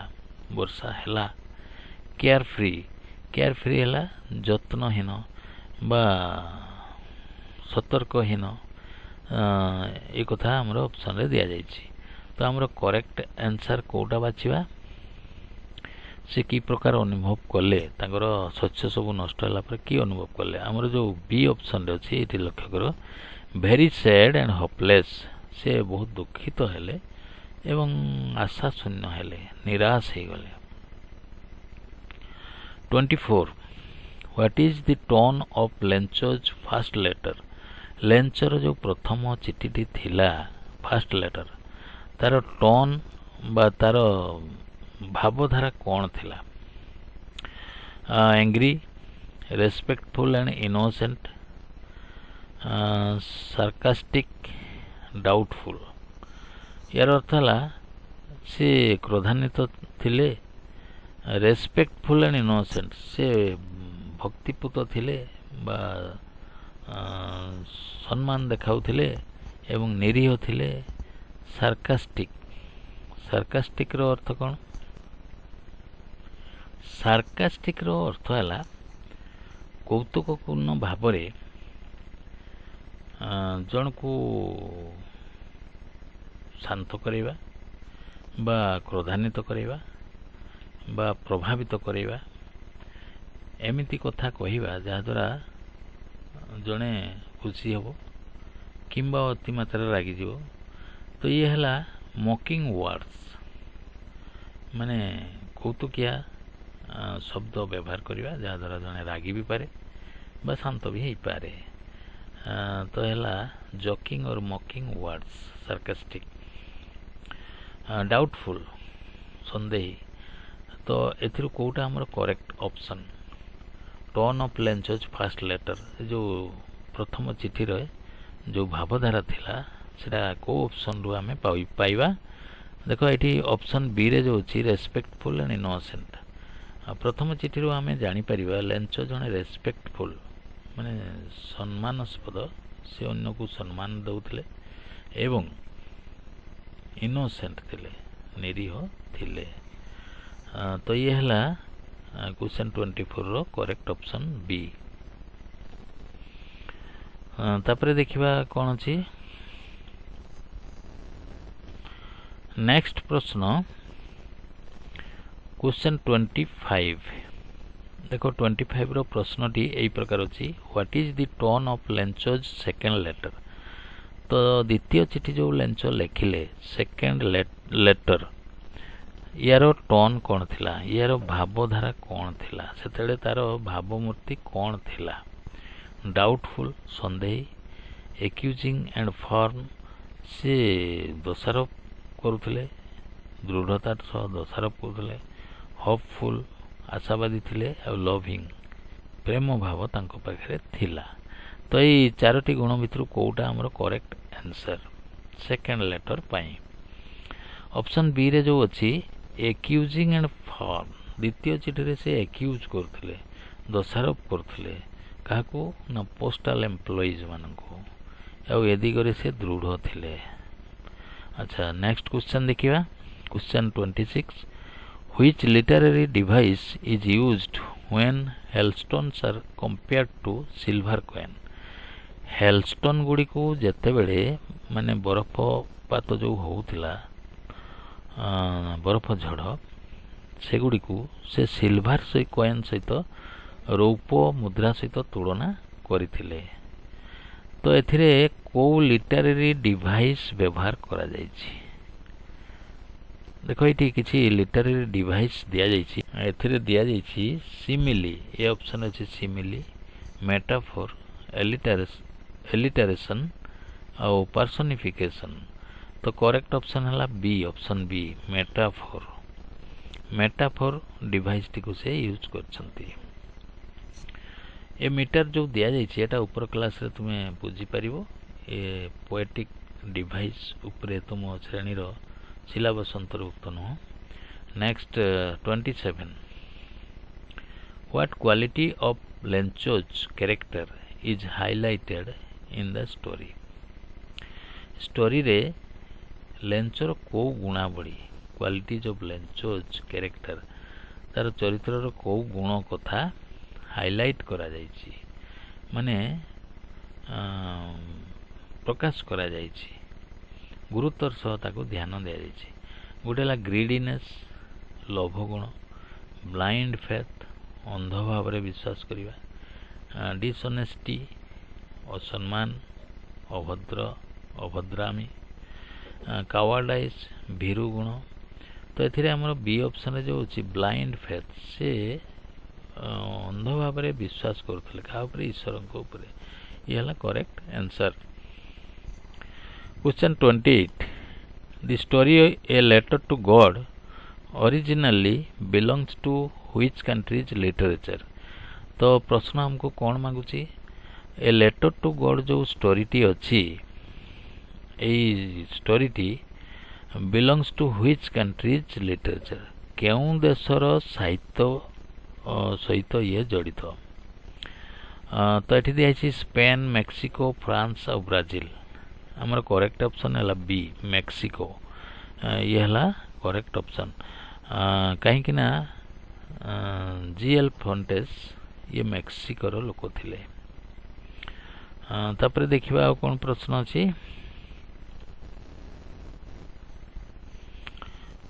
ବର୍ଷା ହେଲା କେୟାର ଫ୍ରି ହେଲା ଯତ୍ନହୀନ ବା ସତର୍କହୀନ ଏ କଥା ଆମର ଅପସନ୍ରେ ଦିଆଯାଇଛି ତ ଆମର କରେକ୍ଟ ଆନ୍ସର୍ କେଉଁଟା ବାଛିବା ସେ କି ପ୍ରକାର ଅନୁଭବ କଲେ ତାଙ୍କର ଶସ୍ୟ ସବୁ ନଷ୍ଟ ହେଲା ପରେ କି ଅନୁଭବ କଲେ ଆମର ଯେଉଁ ବି ଅପସନ୍ରେ ଅଛି ଏଠି ଲକ୍ଷ୍ୟ କର ଭେରି ସ୍ୟାଡ୍ ଆଣ୍ଡ ହୋପଲେସ୍ ସେ ବହୁତ ଦୁଃଖିତ ହେଲେ ଏବଂ ଆଶାଶୂନ୍ୟ ହେଲେ ନିରାଶ ହେଇଗଲେ 24 what is the tone of Lencho's first letter ଲେଞ୍ଚର ଯେଉଁ ପ୍ରଥମ ଚିଠିଟି ଥିଲା ଫାଷ୍ଟ ଲେଟର୍ ତାର ଟୋନ୍ ବା ତାର ଭାବଧାରା କ'ଣ ଥିଲା ଆଙ୍ଗ୍ରି ରେସ୍ପେକ୍ଟଫୁଲ୍ ଆଣ୍ଡ ଇନୋସେଣ୍ଟ ସାର୍କାଷ୍ଟିକ୍ ଡାଉଟଫୁଲ୍ ୟାର ଅର୍ଥ ହେଲା ସେ କ୍ରୋଧାନ୍ୱିତ ଥିଲେ ରେସ୍ପେକ୍ଟଫୁଲ୍ ଆଣ୍ଡ ଇନୋସେଣ୍ଟ ସେ ଭକ୍ତିପୂତ ଥିଲେ ବା ସମ୍ମାନ ଦେଖାଉଥିଲେ ଏବଂ ନିରୀହ ଥିଲେ ସାର୍କାଷ୍ଟିକ୍। ସାର୍କାଷ୍ଟିକ୍ର ଅର୍ଥ କ'ଣ? ସାର୍କାଷ୍ଟିକ୍ର ଅର୍ଥ ହେଲା କୌତୁକପୂର୍ଣ୍ଣ ଭାବରେ ଜଣକୁ ଶାନ୍ତ କରାଇବା ବା କ୍ରୋଧାନ୍ୱିତ କରାଇବା ବା ପ୍ରଭାବିତ କରାଇବା, ଏମିତି କଥା କହିବା ଯାହାଦ୍ୱାରା ଜଣେ ଖୁସି ହେବ କିମ୍ବା ଅତିମାତ୍ରାରେ ରାଗିଯିବ। ତ ଇଏ ହେଲା ମକିଂ ୱାର୍ଡସ୍, ମାନେ କୌତୁକିଆ ଶବ୍ଦ ବ୍ୟବହାର କରିବା ଯାହାଦ୍ୱାରା ଜଣେ ରାଗି ବି ପାରେ ବା ଶାନ୍ତ ବି ହେଇପାରେ। ତ ହେଲା ଜକିଂ ଅର୍ ମକିଂ ୱାର୍ଡସ୍, ସାର୍କାଷ୍ଟିକ୍। ଡାଉଟଫୁଲ୍, ସନ୍ଦେହୀ। ତ ଏଥିରୁ କେଉଁଟା ଆମର correct option? Turn of Lencho's first letter, ଯେଉଁ ପ୍ରଥମ ଚିଠିର ଯେଉଁ ଭାବଧାରା ଥିଲା ସେଟା କେଉଁ ଅପସନ୍ରୁ ଆମେ ପାଇବା? ଦେଖ ଏଠି ଅପସନ୍ ବିରେ ଯେଉଁ ଅଛି ରେସ୍ପେକ୍ଟଫୁଲ୍ ଆଣ୍ଡ ଇନୋସେଣ୍ଟ। ପ୍ରଥମ ଚିଠିରୁ ଆମେ ଜାଣିପାରିବା ଲେଞ୍ଚ ଜଣେ ରେସ୍ପେକ୍ଟଫୁଲ୍, ମାନେ ସମ୍ମାନସ୍ପଦ, ସେ ଅନ୍ୟକୁ ସମ୍ମାନ ଦେଉଥିଲେ ଏବଂ ଇନୋସେଣ୍ଟ ଥିଲେ, ନିରୀହ ଥିଲେ। ତ ଇଏ ହେଲା କ୍ୱେଶ୍ଚନ୍ 24ର କରେକ୍ଟ ଅପସନ୍ ବି। ତାପରେ ଦେଖିବା କ'ଣ ଅଛି ନେକ୍ସଟ ପ୍ରଶ୍ନ, କ୍ୱେଶ୍ଚନ୍ 25। ଦେଖ 25ର ପ୍ରଶ୍ନଟି ଏହି ପ୍ରକାର ଅଛି, what is the tone of Lencho's second letter. ତ ଦ୍ୱିତୀୟ ଚିଠି ଯେଉଁ ଲେଞ୍ଚ ଲେଖିଲେ ସେକେଣ୍ଡ ଲେଟର, ୟାର ଟୋନ୍ କ'ଣ ଥିଲା, ୟାର ଭାବଧାରା କ'ଣ ଥିଲା, ସେତେବେଳେ ତାର ଭାବମୂର୍ତ୍ତି କ'ଣ ଥିଲା? ଡାଉଟଫୁଲ୍, ସନ୍ଦେହୀ। ଏକ୍ୟୁଜିଂ ଆଣ୍ଡ ଫର୍ମ, ସେ ଦୋଷାରୋପ କରୁଥିଲେ, ଦୃଢ଼ତାର ସହ ଦୋଷାରୋପ କରୁଥିଲେ। ହୋପଫୁଲ୍, ଆଶାବାଦୀ ଥିଲେ। ଆଉ ଲଭିଂ, ପ୍ରେମ ଭାବ ତାଙ୍କ ପାଖରେ ଥିଲା। ତ ଏଇ ଚାରୋଟି ଗୁଣ ଭିତରୁ କେଉଁଟା ଆମର କରେକ୍ଟ ଆନ୍ସର ସେକେଣ୍ଡ ଲେଟର ପାଇଁ? ଅପସନ୍ ବିରେ ଯେଉଁ ଅଛି ଏକ୍ୟୁଜିଂ ଆଣ୍ଡ ଫର୍ମ, ଦ୍ୱିତୀୟ ଚିଠିରେ ସେ ଏକ୍ୟୁଜ୍ କରୁଥିଲେ, ଦୋଷାରୋପ କରୁଥିଲେ। କାହାକୁ? ନା ପୋଷ୍ଟାଲ ଏମ୍ପ୍ଲୟିଜ୍ ମାନଙ୍କୁ। ଆଉ ଏ ଦିଗରେ ସେ ଦୃଢ଼ ଥିଲେ। ଆଚ୍ଛା, ନେକ୍ସଟ କ୍ୱେଶ୍ଚନ୍ ଦେଖିବା। Question 26, which literary device is used when hailstones are compared to silver coin. ହେଲଷ୍ଟୋନ୍ ଗୁଡ଼ିକୁ ଯେତେବେଳେ ମାନେ ବରଫପାତ ଯେଉଁ ହେଉଥିଲା, ବରଫ ଝଡ଼, ସେଗୁଡ଼ିକୁ ସେ ସିଲଭର କଏନ୍ ସହିତ, ରୌପ୍ୟ ମୁଦ୍ରା ସହିତ ତୁଳନା କରିଥିଲେ। ତ ଏଥିରେ କେଉଁ ଲିଟେରାରୀ ଡିଭାଇସ୍ ବ୍ୟବହାର କରାଯାଇଛି? ଦେଖ ଏଇଠି କିଛି ଲିଟେରାରୀ ଡିଭାଇସ୍ ଦିଆଯାଇଛି। ଏଥିରେ ଦିଆଯାଇଛି ସିମିଲି, ଏ ଅପସନ୍ ଅଛି ସିମିଲି, ମେଟାଫୋର, ଏଲିଟରେସନ୍ ଆଉ ପର୍ସନିଫିକେସନ୍। ତ କରେକ୍ଟ ଅପସନ୍ ହେଲା ବି, ଅପସନ୍ ବି, ମେଟାଫୋର। ମେଟାଫୋର ଡିଭାଇସ୍ଟିକୁ ସେ ୟୁଜ୍ କରିଛନ୍ତି। ଏ ମିଟର ଯେଉଁ ଦିଆଯାଇଛି ଏଟା ଉପର କ୍ଲାସରେ ତୁମେ ବୁଝିପାରିବ। ଏ ପୋଏଟିକ୍ ଡିଭାଇସ୍ ଉପରେ ତୁମ ଶ୍ରେଣୀର ସିଲାବସ୍ ଅନ୍ତର୍ଭୁକ୍ତ ନୁହଁ। Next 27, what quality of Lencho's character is highlighted in the story. ଷ୍ଟୋରିରେ ଲେଞ୍ଚର କେଉଁ ଗୁଣାବଳୀ, କ୍ୱାଲିଟିଜ୍ ଅଫ୍ ଲେଞ୍ଚଜ କ୍ୟାରେକ୍ଟର, ତାର ଚରିତ୍ରର କେଉଁ ଗୁଣ କଥା ହାଇଲାଇଟ୍ କରାଯାଇଛି, ମାନେ ପ୍ରକାଶ କରାଯାଇଛି, ଗୁରୁତ୍ୱର ସହ ତାକୁ ଧ୍ୟାନ ଦିଆଯାଇଛି। ଗୋଟେ ହେଲା ଗ୍ରିଡିନେସ୍, ଲୋଭ ଗୁଣ। ବ୍ଲାଇଣ୍ଡ ଫେଥ୍, ଅନ୍ଧ ଭାବରେ ବିଶ୍ୱାସ କରିବା। ଡିସଅନେଷ୍ଟି, ଅସମ୍ମାନ, ଅଭଦ୍ରାମୀ। କାୱାର୍ଡାଇଜ୍, ଭୀରୁ ଗୁଣ। ତ ଏଥିରେ ଆମର ବି ଅପସନ୍ରେ ଯେଉଁ ଅଛି ବ୍ଲାଇଣ୍ଡ ଫେଥ୍, ସେ ଅନ୍ଧ ଭାବରେ ବିଶ୍ୱାସ କରୁଥିଲେ କାହା ଉପରେ? ଈଶ୍ୱରଙ୍କ ଉପରେ। ଇଏ ହେଲା correct answer. Question 28, the story a letter to God originally belongs to which country's literature. ତ ପ୍ରଶ୍ନ ଆମକୁ କ'ଣ ମାଗୁଛି? ଏ ଲେଟର ଟୁ ଗଡ୍ ଯେଉଁ ଷ୍ଟୋରିଟି ଅଛି, ଏଇ ଷ୍ଟୋରିଟି belongs to which country's literature, କେଉଁ ଦେଶର ସାହିତ୍ୟ ସହିତ ଇଏ ଜଡ଼ିତ? ତ ଏଠି ଦିଆଯାଇଛି ସ୍ପେନ୍, ମେକ୍ସିକୋ, ଫ୍ରାନ୍ସ ଆଉ ବ୍ରାଜିଲ। आमर करेक्ट ऑप्शन है बी मेक्सिको। ये है करेक्ट ऑप्शन कहीं ना जीएल फोन्टेस ये मेक्सिको रो लोक थिले। तापर देखिबा कौन प्रश्न अछि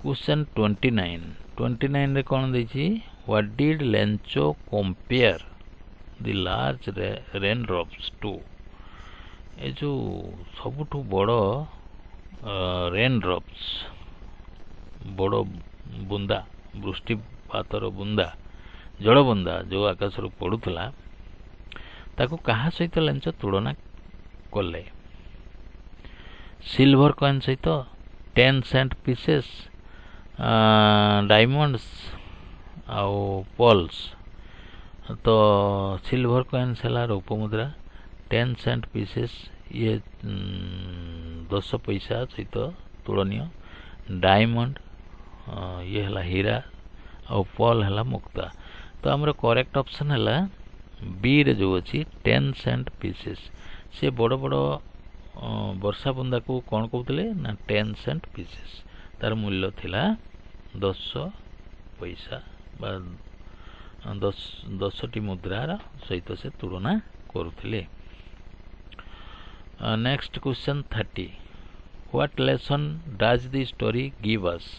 क्वेश्चन 29 रे कौन देछि what did Lencho compare the large rain drops to. ए जो सबुठु बड़ रेन ड्रॉप्स बड़ बुंदा वृष्टिपातर बुंदा जल बुंदा जो आकाश रू पड़ुला ताको कहा सहित लेंचो तुलना कले। सिल्वर कॉइन सहित 10 सेंट पीसेस डायमंड्स आउ पॉल्स। तो सिल्वर कॉइन्स है रूप मुद्रा 10 सेंट पीसेस ये 10 पैसा सहित तुलनीय। डायमंड ये है हीरा और पॉल है मुक्ता। तो आमर करेक्ट ऑप्शन है बी रे जो अच्छी 10 सेंट पीसेस से बड़ बड़ वर्षा बुंदा को कौन कहते ना 10 सेंट पीसेस तार मूल्य थिला 10 पैसा बा 10टी मुद्रार सहित से तुलना करुथिले। Next question 30 what lesson does the story give us.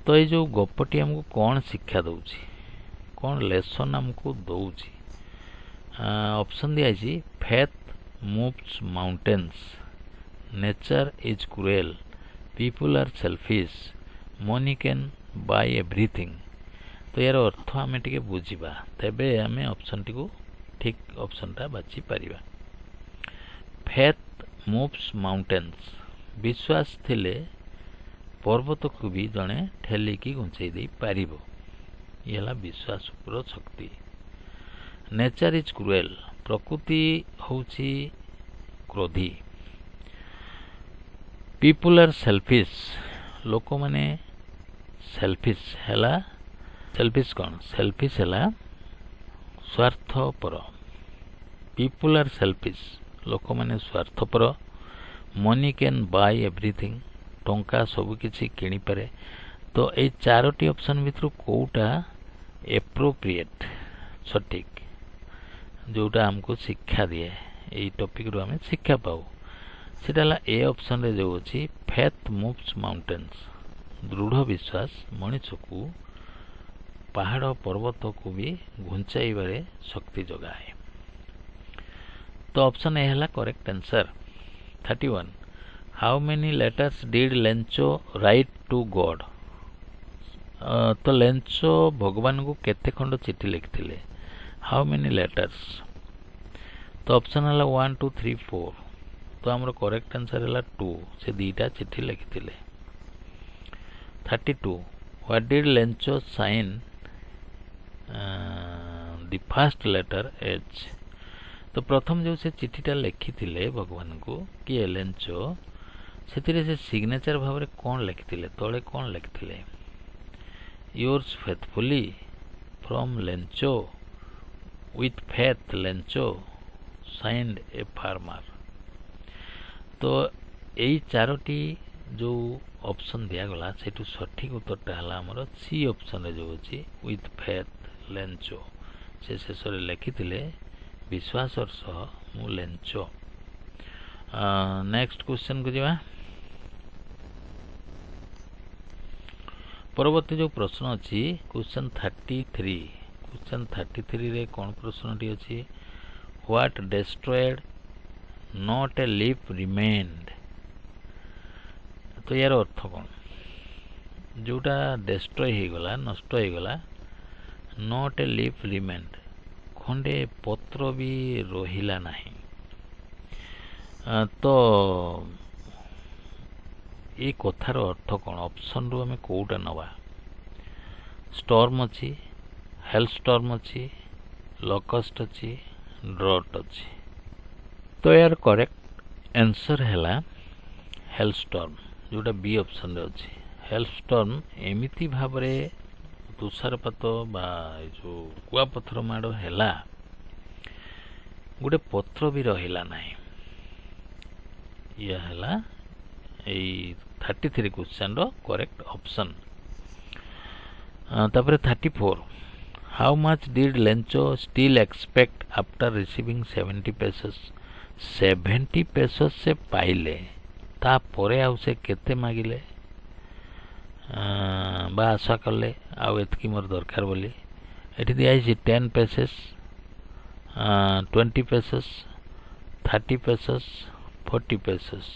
तो ये जो गपटी हमको कौन शिक्षा दउची कौन लेसन हमको दउची। ऑप्शन दिया है faith moves mountains nature is cruel people are selfish money can buy everything. तो यार अर्थ आम टे बुझा तेबे आम ऑप्शन टी को ठीक ऑप्शन टा बाछि पारिबा। फेथ मूव्स माउंटेन्स विश्वास थिले पर्वत को भी जड़े ठेलिकी घुंचई दे पारिबो। ये हला विश्वास उपर शक्ति। नेचर इज क्रुएल प्रकृति होची क्रोधी। पीपल आर सेल्फिश लोक माने सेल्फिश हैला सेल्फिश कौन सेल्फिश हैला स्वार्थपर। पीपल आर सेल्फिश लोक माने स्वार्थपर। मनी कैन बाय एवरीथिंग टंका सब किछि किनि पारे। तो ए चारोटी ऑप्शन भितर कोटा एप्रोप्रिएट सठिक जोटा हमको शिक्षा दिए यही टॉपिक रू आम शिक्षा पाऊ सेटा ए ऑप्शन रे जो अच्छी फेथ मूव्स माउंटेन्स दृढ़ विश्वास मनीष को पहाड़ पर्वत को भी घुंचाइबारे शक्ति जगाए। तो ऑप्शन ए है correct answer. 31 how many letters did Lencho write to God. तो लेंचो भगवान को केते खंड चिठी लिखिथिले हाउ मेनी लेटर्स। तो ऑप्शन है 1 2 3 4। तो आमर करेक्ट आंसर है 2 से दीटा चिठी लिखिथिले। 32 what did Lencho sign the first letter एच। तो प्रथम जो से चिठीटा लिखिथिले भगवान को किए लेंचो से सिग्नेचर भाव में कौन लिखिथिले तले कौन लिखिथिले yours faithfully from Lencho with faith Lencho signed a farmer. तो यही चारोटी जो ऑप्शन दिगला से सठिक उत्तरटा है आमर सी ऑप्शन जो अच्छी विथ फेथ लेंचो से शेष लिखिथिले विश्वास सह मु लेंचो। नेक्स्ट क्वेश्चन को जावा। परवर्ती जो प्रश्न अच्छी क्वेश्चन 33 क्वेश्चन 33 रे कौन प्रश्न टी अच्छी what destroyed not a leaf remained. तो यार अर्थ कौन जोटा डेस्ट्रॉय हो गला नष्ट हो गला नॉट ए लीफ रिमेन्ड खंडे पत्र भी रहिला नहीं। तो ये कथार अर्थ कौन ऑप्शन रू आम कोटा नवा स्टॉर्म अच्छी हेल स्टॉर्म अच्छी लॉकस्ट अच्छी ड्रॉट अच्छी। तो यार करेक्ट आंसर है हेल स्टॉर्म जोटा बी ऑप्शन रे अच्छी। हेल स्टॉर्म एमिति भाव में तुषारपात बा जो कुआपथर माड़ है गोटे पत्र भी रहिला नहीं यह है 33 क्वेश्चन रो करेक्ट ऑप्शन। तापर 34 how much did Lencho still expect after receiving 70 पेसस। 70 पेसस से पाइले तापर आउ से केते मागिले बा आशा कले आउ एतकी मोर दरकार बोली एठी दिया 10 पेसेस 20 पेसेस 30 पेसेस 40 पेसेस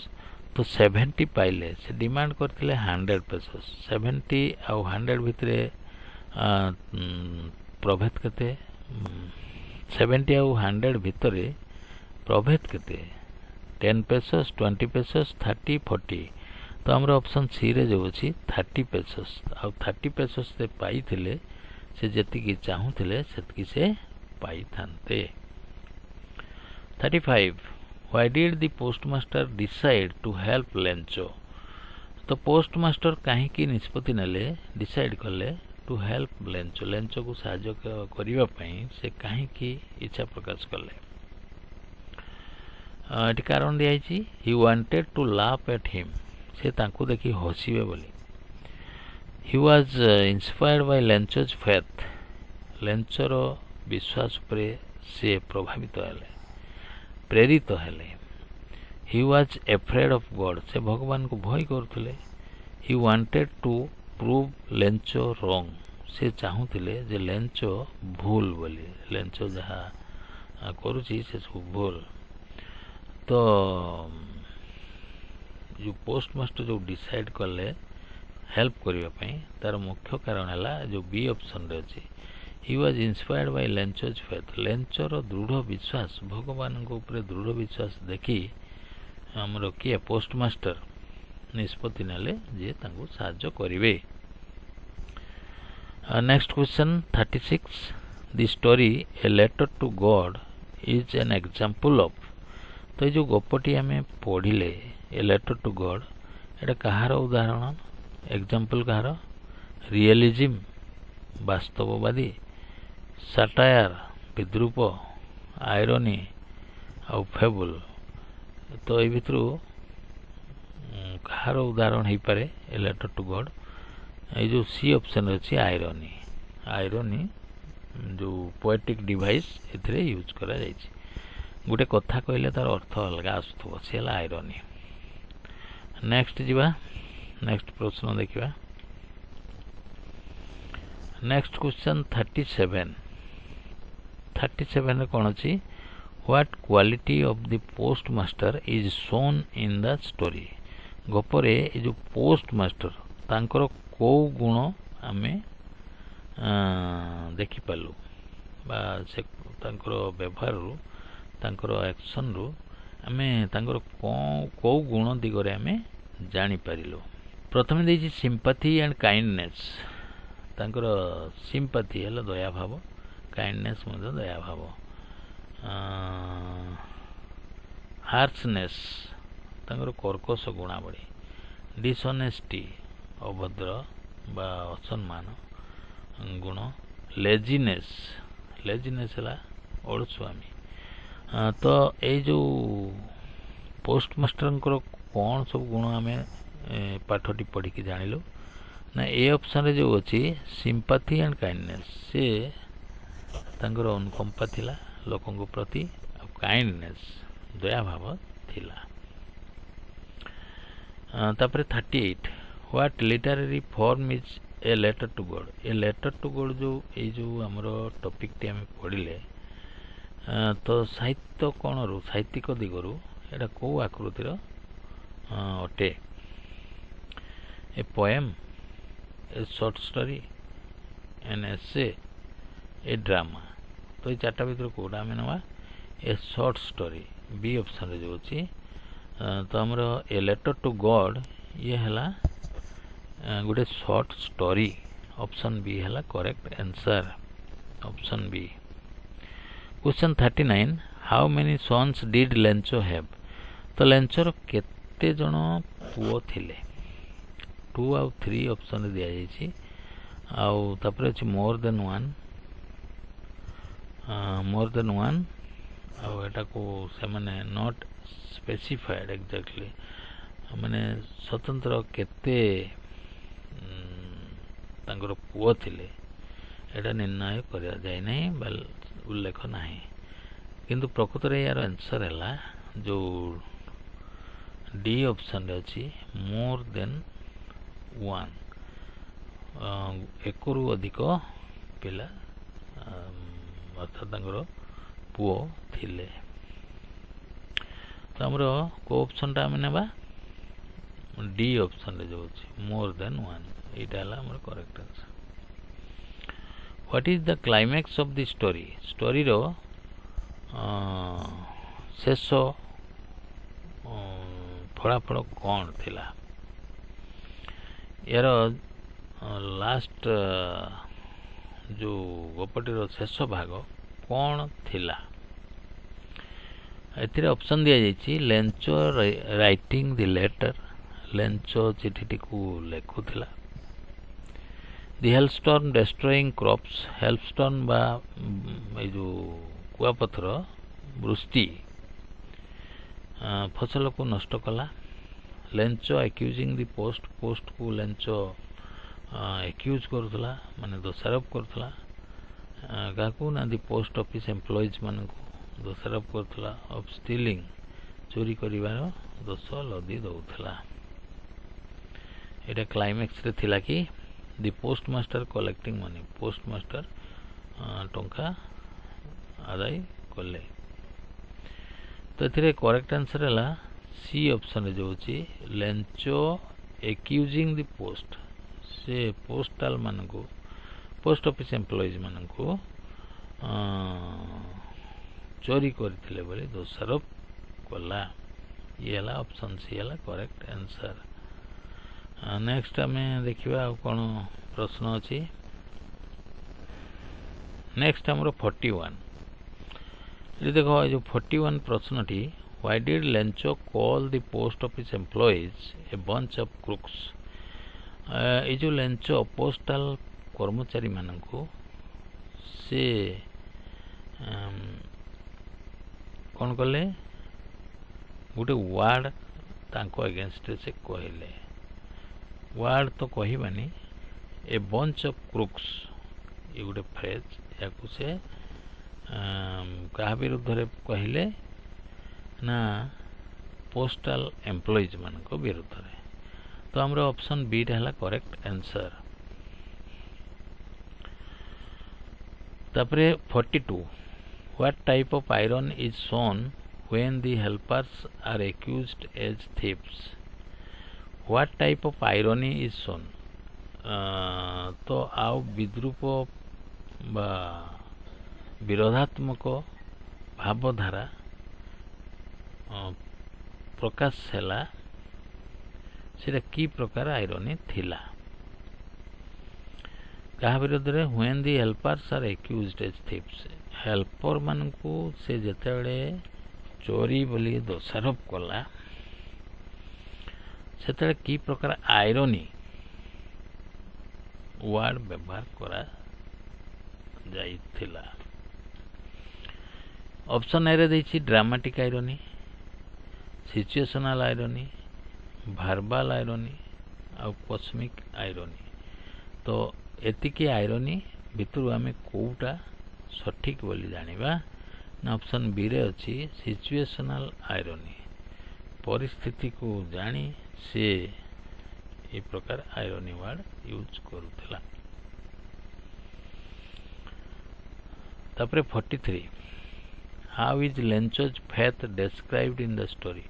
तो 70 पाइले से डिमांड करथिले 100 पेसेस। 70 आउ 100 भितरे प्रभेद केते 70 आउ 100 भितरे प्रभेद केते 10 पेसेस 20 पेसेस 30 40 तो हमर ऑप्शन सी रे जो अछि 30 पेसेस आउ 30 पेसेस से पाई थिले से जति की चाहू थिले सेतकी से पाई थानते। 35 why did the postmaster decide to help Lencho. तो पोस्टमास्टर काहे की निष्पत्ति नेले डिसाइड कले टू हेल्प लेंचो लेंचो को सहाय्य करिवा पई से काहे की इच्छा प्रकाश कले। एटी कारण दिया he wanted to laugh at him से तांको देखि हसिबे बोली। He was inspired by Lencho's faith लेंचोर विश्वास पर से प्रभावित हेले प्रेरित हेले। He was afraid of God से भगवान को भय करथिले। He wanted to prove Lencho wrong से चाहूथिले जे लेंचो भूल बोली लेंचो जहा करूची से सब भूल। तो जो पोस्टमास्टर जो डिसाइड कले हेल्प करिवा पई तार मुख्य कारण हला जो बी ऑप्शन रे अछि। He was inspired by Lencho's faith लेंचोर दृढ़ विश्वास भगवान को ऊपर दृढ़ विश्वास देखी हमरो किए पोस्टमास्टर निष्पत्ति नेले जे तांको सहाय्य करिवे। Next question 36 the story a letter to God is an example of. तो जो गपटी हमें पढ़िले ए लेटर टू गॉड एटा कहार उदाहरण एग्जांपल कहार रियलिज्म वास्तववादी साटायर विद्रूप आयरनी आउ फेबुल। तो ये भितर कहार उदाहरण हो पारे ए लेटर टू गॉड ये जो सी ऑप्शन अच्छी आयरनी आयरनी जो पोएटिक डिवाइस एथिरे यूज करा जायछि। गोटे कथा कहले तार अर्थ अलग आसुथबो से हला आयरनी। नेक्स्ट जीवा नेक्स्ट प्रश्न देखिबा। नेक्स्ट क्वेश्चन 37 रे कोन अछि what quality of the postmaster is shown in the story. गपरे ए जो पोस्टमास्टर तांकर को गुण आमे देखि पालु बा से तांकर व्यवहार रु तांकर एक्शन रु आमे तांकर को गुण दिगरे आमे जानि पारिलो। प्रथमे देछि सिंपैथी एंड काइंडनेस तांकर सिंपैथी हला दया भाव काइंडनेस मधे दया भाव। हार्शनेस तांकर कर्कश गुणावली। डिसऑनेस्टी अभद्र बा असम्मान गुण। लेजीनेस लेजीनेस हला अलसुआमी। तो ए जो पोस्टमास्टर कौन सब गुण आमे पाठटी पढ़ी की जानिलो ना ए ऑप्शन रे जो अछि सिंपैथी एंड काइंडनेस से तांकर अनुकंपा थिला लोकन को प्रति काइंडनेस दया भाव थिला। तापर 38 what literary form is a letter to God. A letter to God जो ए जो हमरो टॉपिक टी हम पढ़िले तो साहित्य कोन रु साहित्यिक दिगरु एटा को आकृतिर अटे। A poem A short story an essay A drama. तो ये चार्टा भीतर कोटा आम ना ए शॉर्ट स्टोरी बी ऑप्शन रे जो अछि। तो हमर ए लेटर टू गॉड ये हला गोटे शॉर्ट स्टोरी ऑप्शन बी हला correct answer option B. Question 39 how many sons did Lencho have. तो लेंचोर केते जण पुओ थिले 2 आउ 3 ऑप्शन दिया जायछि। आउ तापर अछि मोर देन वन एटाको से माने नॉट स्पेसिफाइड एक्जेक्टली माने स्वतंत्र केते तांकर पुओ थिले एटा निर्णय करा जाय नहीं बल उल्लेख नहीं किंतु प्रकृत रे यार आंसर हैला जो डी ऑप्शन रे अछि मोर देन वन एकरु अधिक पिला अर्थात तांकर पुओ थिले तो हमरो को ऑप्शन टा हम नेबा डी ऑप्शन रे जो अछि मोर देन वन एटा हला हमर correct answer what is the climax of the story story रो शेष फलाफल कौन थिला यार लास्ट जो गपटीर शेष भाग कौन थिला एथिरे ऑप्शन दिया जायछि Lencho writing the letter Lencho चिठीटी को लेखुथिला the hailstorm destroying crops hailstorm बा ए जो कुआपथर वृष्टि फसल को नष्ट कला Lencho accusing the post post को लेंचो एक्यूज करथला माने दोषारोप करथला गाकू ना द पोस्ट ऑफिस एम्प्लॉइज मान को दोषारोप करथला ऑफ स्टीलिंग चोरी करिवार दोष लदी दउथला एटा क्लाइमैक्स रे थिला कि the post master collecting money post master टंका आदाय कले तो एथिरे करेक्ट आंसर हैला सी ऑप्शन रे जो अछि लेंचो एक्यूजिंग द पोस्ट से पोस्टल मान को पोस्ट ऑफिस एम्प्लॉइज मान को चोरी करथिले बोली दोषारोप कला ये हला ऑप्शन सी हला करेक्ट आंसर नेक्स्ट हमें देखिबा कोन प्रश्न अछि नेक्स्ट हमरो 41 ये देखो जो 41 प्रश्न टी why did Lencho call the post office employees a bunch of crooks ए जो लेंचो पोस्टल कर्मचारी मान को से कौन कले गोटे वार्ड तांको अगेंस्ट से कहले वार्ड तो कहबानी ए बंच ऑफ क्रूक्स ये गोटे फ्रेज या से क्या विरुद्ध रे कहले ना पोस्टल एम्प्लॉइज मान को विरुद्ध रे तो हमरा ऑप्शन बी हला करेक्ट आंसर तापरे 42 what type of iron is shown when the helpers are accused as thieves what type of irony is shown तो आउ विद्रूप बा विरोधात्मक भावधारा प्रकाश हैला सेटा की प्रकार आयरनी थिला कहा विरोध रे when the helpers are accused as thieves helper मान को से जेतेबेले चोरी बोली दोषारोप कला सेतेबेले की प्रकार आयरनी वर्ड व्यवहार करा जाइथिला ऑप्शन ए रे देछि dramatic irony situational irony verbal irony आ कॉस्मिक आयरनी तो एतिके आयरनी भितर आमे कोउटा सठिक बोली जानिबा ना ऑप्शन बी रे अछि सिचुएशनल आयरनी परिस्थिति को जानी से ए प्रकार आयरनी वर्ड यूज करूथला तापरे 43 how is Lencho's faith described in the story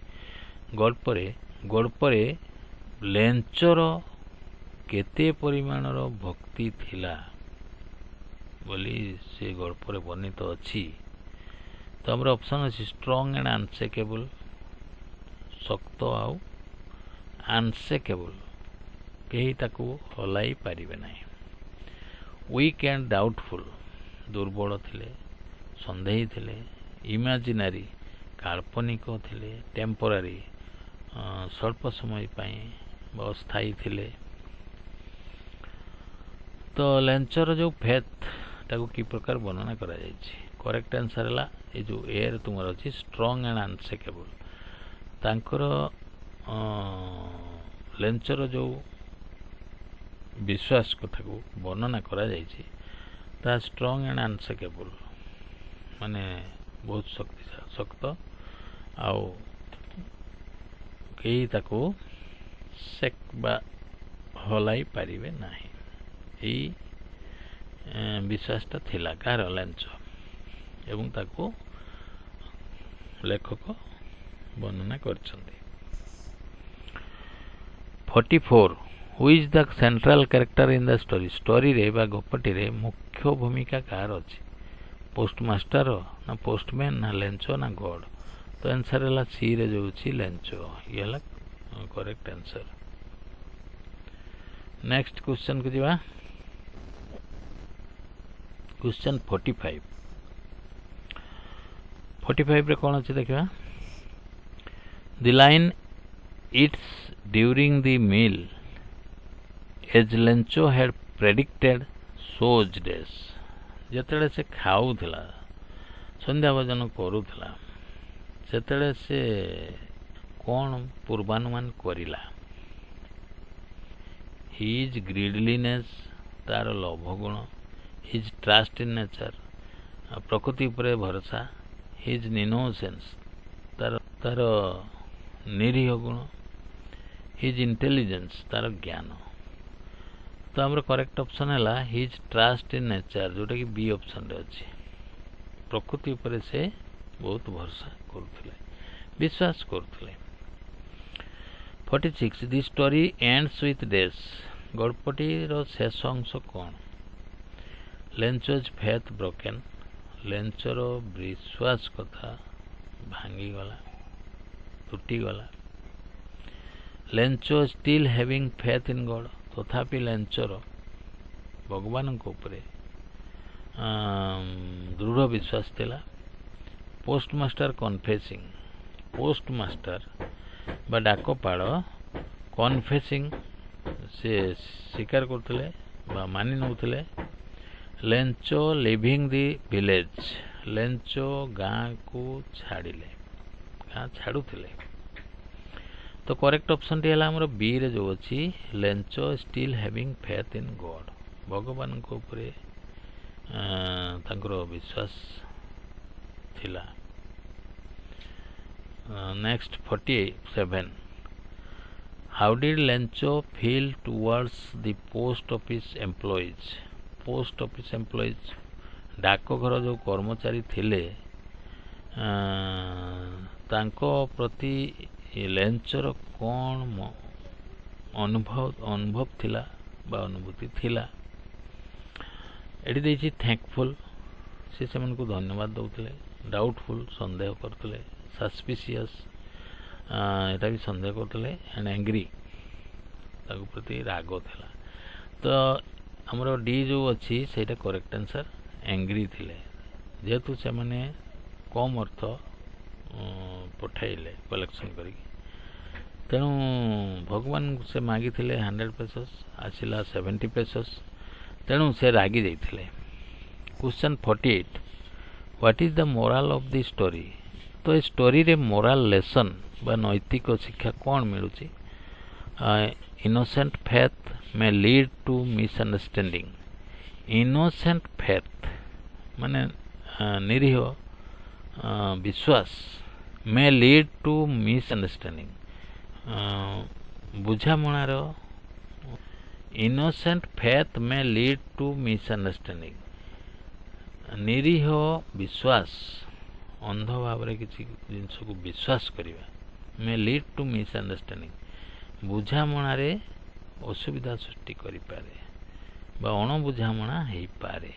गल्परे लेंचोर केते परिमाणर भक्ति थिला बोली से गल्परे वर्णित अछि तो हमर ऑप्शन अछि स्ट्रांग एंड अनशेकेबल शक्त आउ अनशेकेबल केही ताकू हलाई पारिबे नाही वीक एंड डाउटफुल दुर्बल थिले संदेही थिले इमेजिनरी काल्पनिक थिले टेम्पोरारी स्वल्प समय अस्थायी थिले तो लेंचर जो फेथ ताकू की प्रकार वर्णना करा जायछि करेक्ट आंसर है ये जो ए तुम अच्छी स्ट्रंग एंड अनसेकेबल तांकर लेंचर जो विश्वास कथा को वर्णना करा जायछि ता स्ट्रंग एंड अनसेकेबल माने बहुत शक्त आउ कई ताको सेक बा हलाई पारिबे नाही यही विश्वासटा थिला कार लेंच एवं ताको लेखक वर्णना करछन्ति 44 who is the central character in the story story रे बा गपटी रे मुख्य भूमिका कार अछि पोस्टमास्टर ना पोस्टमैन ना लेंचो ना गॉड तो आंसर है सी रे जो छी लेंचो ये है करेक्ट आंसर नेक्स्ट क्वेश्चन को जीवा क्वेश्चन 45 रे कौन अच्छे देखा the line it's during the meal as Lencho had predicted सोज डेज जिते से खाऊला संध्या भोजन करूला सेतेले से कौन पूर्वानुमान करिला हिज ग्रीडलीनेस तार लोभ गुण हिज ट्रस्ट इन नेचर प्रकृति पर भरोसा हिज इनोसेंस तार तार निरीह गुण हिज इंटेलिजेंस तार ज्ञान तो आमर करेक्ट ऑप्शन है हिज ट्रस्ट इन नेचर जोटा कि बी ऑप्शन रे अच्छी प्रकृति पर से बहुत भरोसा करते विश्वास करते 46 दि स्टोरी एंड्स विथ डेज गड़पटी शेष अंश कौन लेंचोज फेथ ब्रोकेन लेंचर विश्वास कथा भांगीगला तुटीगला Lencho still having faith in God तथापि लेंचर भगवान को ऊपर दृढ़ विश्वास थिला पोस्टमास्टर कन्फेसिंग पोस्टमास्टर बा डाकपाड़ कन्फेसिंग से स्वीकार करते मानि नौले Lencho leaving the village Lencho गाँ को छाड़िले गाँ छाड़ुले तो करेक्ट ऑप्शन टी है बी रे जो अच्छी Lencho still having faith in God भगवान को ऊपर विश्वास थिला next 47 how did Lencho feel towards the post office employees डाकघर जो कर्मचारी थिले तांको प्रति लेंचर कौन अनुभव थिला बा अनुभूति थिला एटी देछि थैंकफुल से को धन्यवाद दौले डाउटफुल संदेह करते सस्पिशियस एटा भी संदेह करते एंड एंग्री प्रति राग थिला तो हमरो डी जो अच्छी सेटा करेक्ट आंसर एंग्री थिले जेहेतु से माने कम अर्थ पठाइले कलेक्शन करी तेणु भगवान से मागी 100 पेसस आसिला 70 पेसस तेणु से रागी जाइथिले question 48 what is the moral of the story तो ए स्टोरी रे मोरल लेसन बा नैतिक शिक्षा कौन मिलुची innocent faith may lead to misunderstanding innocent faith माने निरीह विश्वास मे लीड टू मिसअंडरस्टैंडिंग बुझामणार innocent faith may lead to misunderstanding निरीह विश्वास अंध भाव किसी जिनस को विश्वास करवा मे लीड टू मिसअंडरस्टैंडिंग बुझामणार असुविधा सृष्टि करिपारे बा अणबुझामणा हेई पारे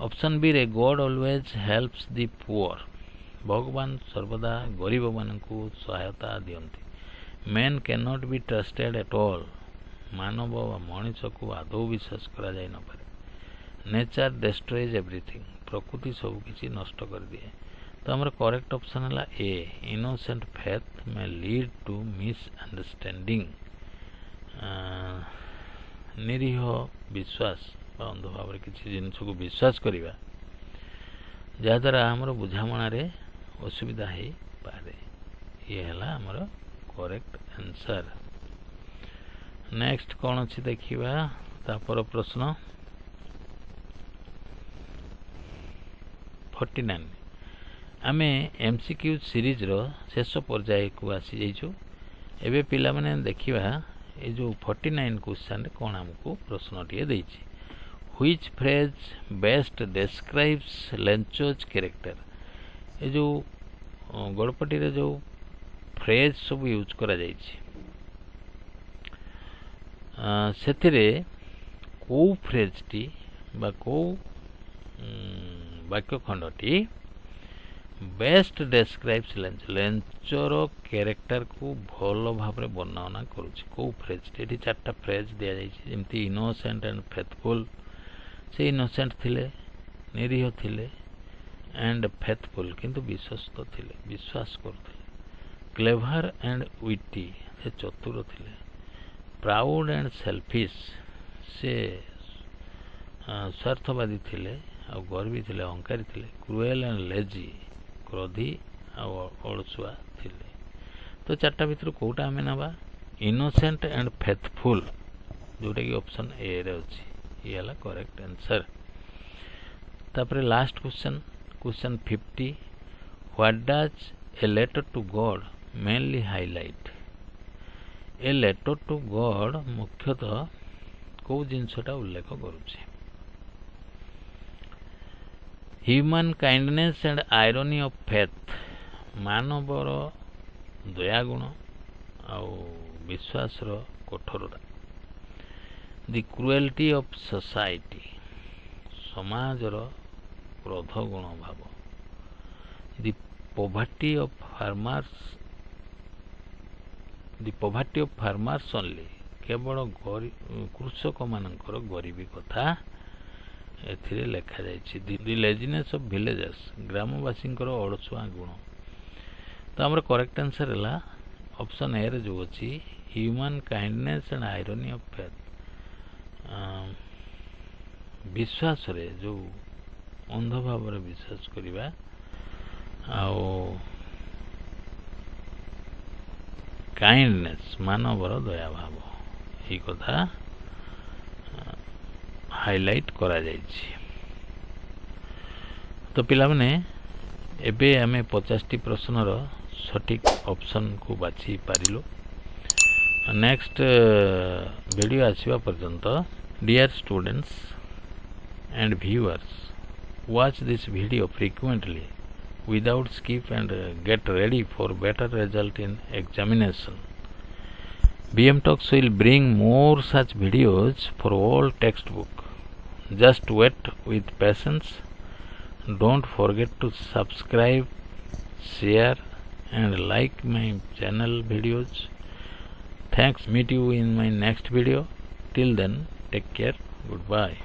ऑप्शन बी रे God always helps the poor भगवान सर्वदा गरीब मान को सहायता दियंती man can not be trusted at all मानव मनीष को आदौ विश्वास करा जाय न पारे नेचर डिस्ट्रॉयज एवरीथिंग प्रकृति सब किसी नष्ट कर दिए तो हमारा करेक्ट ऑप्शन है ए इनोसेंट फेथ में लीड टू मिसअंडरस्टैंडिंग निरीह विश्वास अंध भाव किसी जिनस को विश्वास करवा जहाँद्वारा आमर बुझामणारे असुविधा हो पारे। ये है आमर करेक्ट आंसर। नेक्स्ट कौन अच्छी देखिबा तापर प्रश्न 49 आमे एमसीक्यू सीरीज रो शेष पर्याय को आसी जाइछु। एबे पिला माने देखिबा ए जो 49 क्वेश्चन रे कोन हमको प्रश्न टिए देछि। Which phrase best describes Lencho's character. ए जो गड़पटी रे जो फ्रेज सब यूज करा जाइछि सेथिरे को फ्रेज टी बा को वाक्य खंडटी बेस्ट डेस्क्राइब्स लेंचर कैरेक्टर को भल भाव वर्णना करुच्ची। को फ्रेज टी चार्टा फ्रेज दि जाइछि जेमती इनोसेंट एंड फेथफुल। से इनोसेंट थिले निरीह थिले एंड फेथफुल किंतु विश्वस्त थिले विश्वास करथिले। क्लेवर एंड विटी से चतुर थिले। प्राउड एंड सेल्फिश से स्वार्थवादी थिले आ गर्वी थिले अहंकारी थिले। क्रुएल एंड लेजी क्रोधी आ अळसुआ थिले। तो चार्टा भितर कोटा आमे नबा इनोसेंट एंड फेथफुल जोटा कि ऑप्शन ए रे अछि। ये हला करेक्ट आंसर। तापरे last question 50 what does a letter to God mainly highlight. A letter to God मुख्यतः को जिनसटा उल्लेख करुछि। Human kindness and irony of faith मानवर दयागुण आउ विश्वास रो कठोरता। द क्रुएल्टी ऑफ सोसाइटी समाजर क्रोध गुण भाव। The poverty of farmers only केवल कृषक मानकर गरीबी कथा एथिरे लेखा जाइछि। द लेजिनेस ऑफ विलेजर्स ग्रामवासी अड़सुआ गुण। तो हमर करेक्ट आंसर है ऑप्शन ए रे जो अछि human kindness and irony of faith. विश्वास रे जो अंध भाव रे विश्वास करिबा आओ काइंडनेस मानवर दया भाव ये कथा हाईलाइट करा जाइछि। तो पिला माने एबे आमे 50 टी प्रश्न रो सटीक ऑप्शन को बाछि पारिलो। नेक्स्ट वीडियो आसीबा पर्यंत dear students and viewers, watch this video frequently without skip and get ready for better result in examination. BM Talks will bring more such videos for all textbook. Just wait with patience. Don't forget to subscribe, share and like my channel videos. Thanks. Meet you in my next video. Till then, take care. Goodbye.